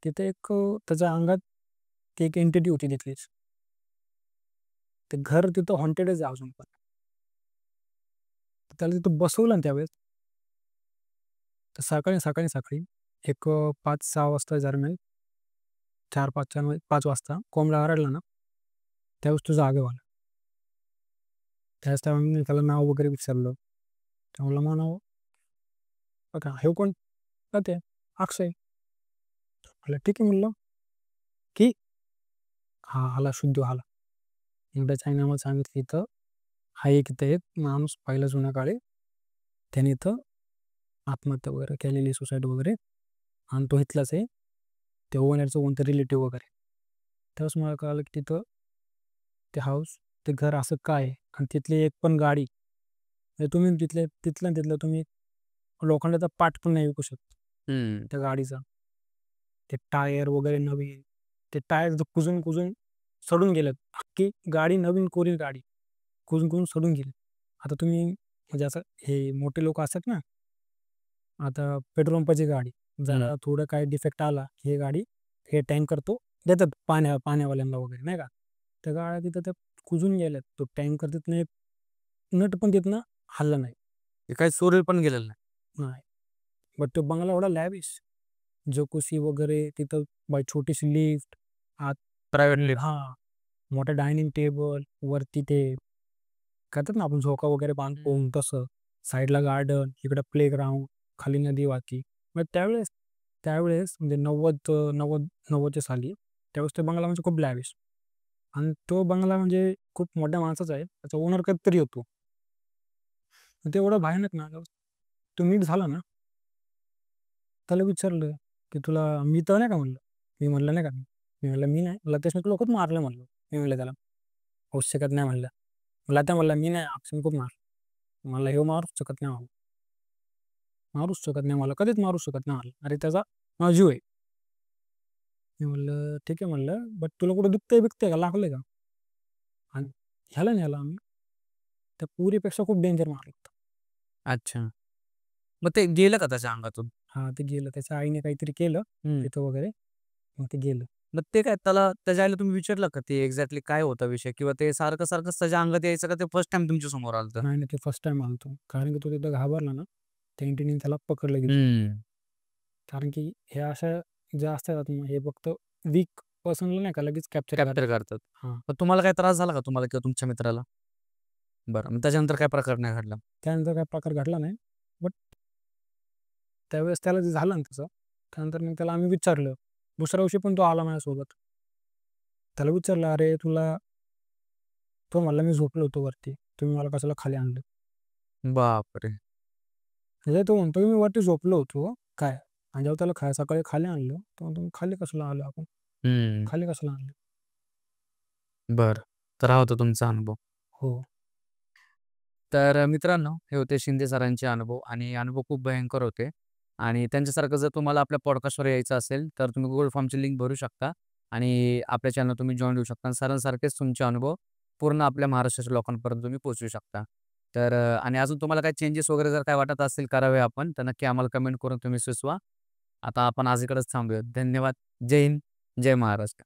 तिथे एक त्याच्या अंगात ती एक एंटिटी होती तिथलीच. ते घर तिथं हॉन्टेडच आहे अजून पण. तर त्याला तिथं बसवलं ना त्यावेळेस, तर सकाळी एक 5-6 वाजता दरम्यान 4-5च्या 5 वाजता कोंबडा आरडला ना, त्यावेळेस तो जागा झाला. त्यावेळेस तेव्हा मी त्याला नाव वगैरे विचारलं. तर म्हणला, "माझं नाव बघा हे कोण?" "का ते अक्षय." म्हणलं, "ठीक आहे." म्हणलं, "की?" "हां, आला शुद्ध आला." मग त्याच्या आईने आम्हाला सांगितलं, "इथं हा एक इथं एक माणूस पहिला जुन्या काळी त्याने इथं आत्महत्या वगैरे केलेली, सुसाईड वगैरे आणि तो इथलाच आहे. ते ओनरचं कोणतं रिलेटिव्ह वगैरे." त्यावेळेस मला कळालं, की तिथं ते हाऊस, ते घर असं काय आहे आणि तिथली एक पण गाडी म्हणजे तुम्ही तिथलं तुम्ही लोखंडाचा पाट पण नाही विकू शकत हं. त्या गाडीचा. ते टायर वगैरे नवीन, ते टायर कुजून सडून गेलेत. अख्खी गाडी नवीन कोरी गाडी कुजून सडून गेली. आता तुम्ही म्हणजे असं हे मोठे लोकं असतात ना, आता पेट्रोल पंपाची गाडी, हं. जरा थोडं काही डिफेक्ट आला, की हे गाडी हे टँकर तो देतात पाण्यावाल्यांना वगैरे नाही का. त्या गाड्या तिथं त्या कुजून गेल्यात. तो टँकर तिथनं एक नट पण तिथनं हलला नाही. ते काही चोरीला पण गेलेलं नाही. नाही. बट तो बंगला एवढा लॅविश, जकुसी वगैरे तिथं छोटीशी लिफ्ट, आत प्रायव्हेट लिफ्ट. हां, मोठा डायनिंग टेबल, वरती ते करतात ना आपण झोका वगैरे बांधतो तसं. साईडला गार्डन, इकडं प्लेग्राऊंड, खाली नदी वाहती. मग त्यावेळेस त्यावेळेस म्हणजे 90च्या साली त्यावेळेस तो बंगला म्हणजे खूप लॅविश आणि तो बंगला म्हणजे खूप मोठ्या माणसाचा आहे. त्याचा ओनर कधीतरी येतो. ते एवढं भयानक ना, तो नीट झाला ना, त्याला विचारलं, की "तुला मी तर नाही का?" म्हणलं. मी म्हणलं नाही का, मी म्हणलं, "मी नाही. लतेशने तुला खूप मारलं" म्हणलं. मी म्हणलं त्याला. "होऊच शकत नाही" म्हणलं. लत्या म्हणला, "मी नाही, अक्षयने खूप मारलं." मला "ह्यो मारूच शकत नाही" म्हणलं. "मारूच शकत नाही मला, कधीच मारूच शकत नाही" म्हणलं. "अरे त्याचा माझा जीव आहे." मी म्हणलं, "ठीक आहे" म्हणलं, "बट तुला कुठं दुखतंय-बिखतंय का? लागलंय का?" आणि ह्याला नेलं आम्ही. त्या पोरीपेक्षा खूप डेंजर मारलं होतं. अच्छा. मग ते गेलं का त्याच्या अंगातून? हां, ते गेलं. त्याच्या आईने काहीतरी केलं हं. तिथं वगैरे, मग ते गेलं. मग ते काय त्याच्या आईला तुम्ही विचारलं का ते एक्झॅक्टली काय होता विषय? किंवा ते सारखं-सारखं त्याच्या अंगात यायचं का ते फर्स्ट टाईम तुमच्या समोर आलं होतं? नाही, नाही. ते फर्स्ट टाईम आला होता. कारण की तो तिथं घाबरला ना, त्या एंटीनी त्याला पकडलं गेलं. हं. कारण की हे अशा ज्या असतात ना, हे फक्त वीक पर्सनला नाही का लगेच कॅप्चर कॅप्चर करतात. करतात. हां. मग तुम्हाला काही त्रास झाला का तुम्हाला किंवा तुमच्या मित्राला? बरं. मग त्याच्यानंतर काय प्रकार नाही घडला? त्यानंतर काही प्रकार घडला नाही. बट त्यावेळेस त्याला जे झालं ना तसं, त्यानंतर मग त्याला आम्ही विचारलं. दुसऱ्या दिवशी पण तो आला माझ्यासोबत. त्याला विचारलं, "अरे तुला" तो म्हणला, "मी झोपलो होतो वरती. तुम्ही मला कशाला खाली आणलं?" बापरे! म्हणजे तो म्हणतो, की "मी वरती झोपलो होतो." काय? आणि जेव्हा त्याला सकाळी खाली आणलं, तो म्हणतो, "मग खाली कशाला आलो आपण? हं. खाली कशाला आणलं?" बरं. तर हा होता तुमचा अनुभव. हो. तर मित्रांनो, हे होते शिंदे सरांचे अनुभव आणि अनुभव खूप भयंकर होते. आणि त्यांच्यासारखं जर तुम्हाला आपल्या पॉडकास्टवर यायचं असेल, तर तुम्ही Google फॉर्मची लिंक भरू शकता आणि आपल्या चॅनलवर तुम्ही जॉइन होऊ शकता. सरांसारखेच तुमचे अनुभव पूर्ण आपल्या महाराष्ट्राच्या लोकांपर्यंत तुम्ही पोहोचवू शकता. तर आणि अजून तुम्हाला काही चेंजेस वगैरे जर काही वाटत असतील करावे आपण, तर नक्की आम्हाला कमेंट करून तुम्ही सुचवा. आता आपण आज इकडंच थांबूयात. धन्यवाद. जय हिंद, जय महाराष्ट्र.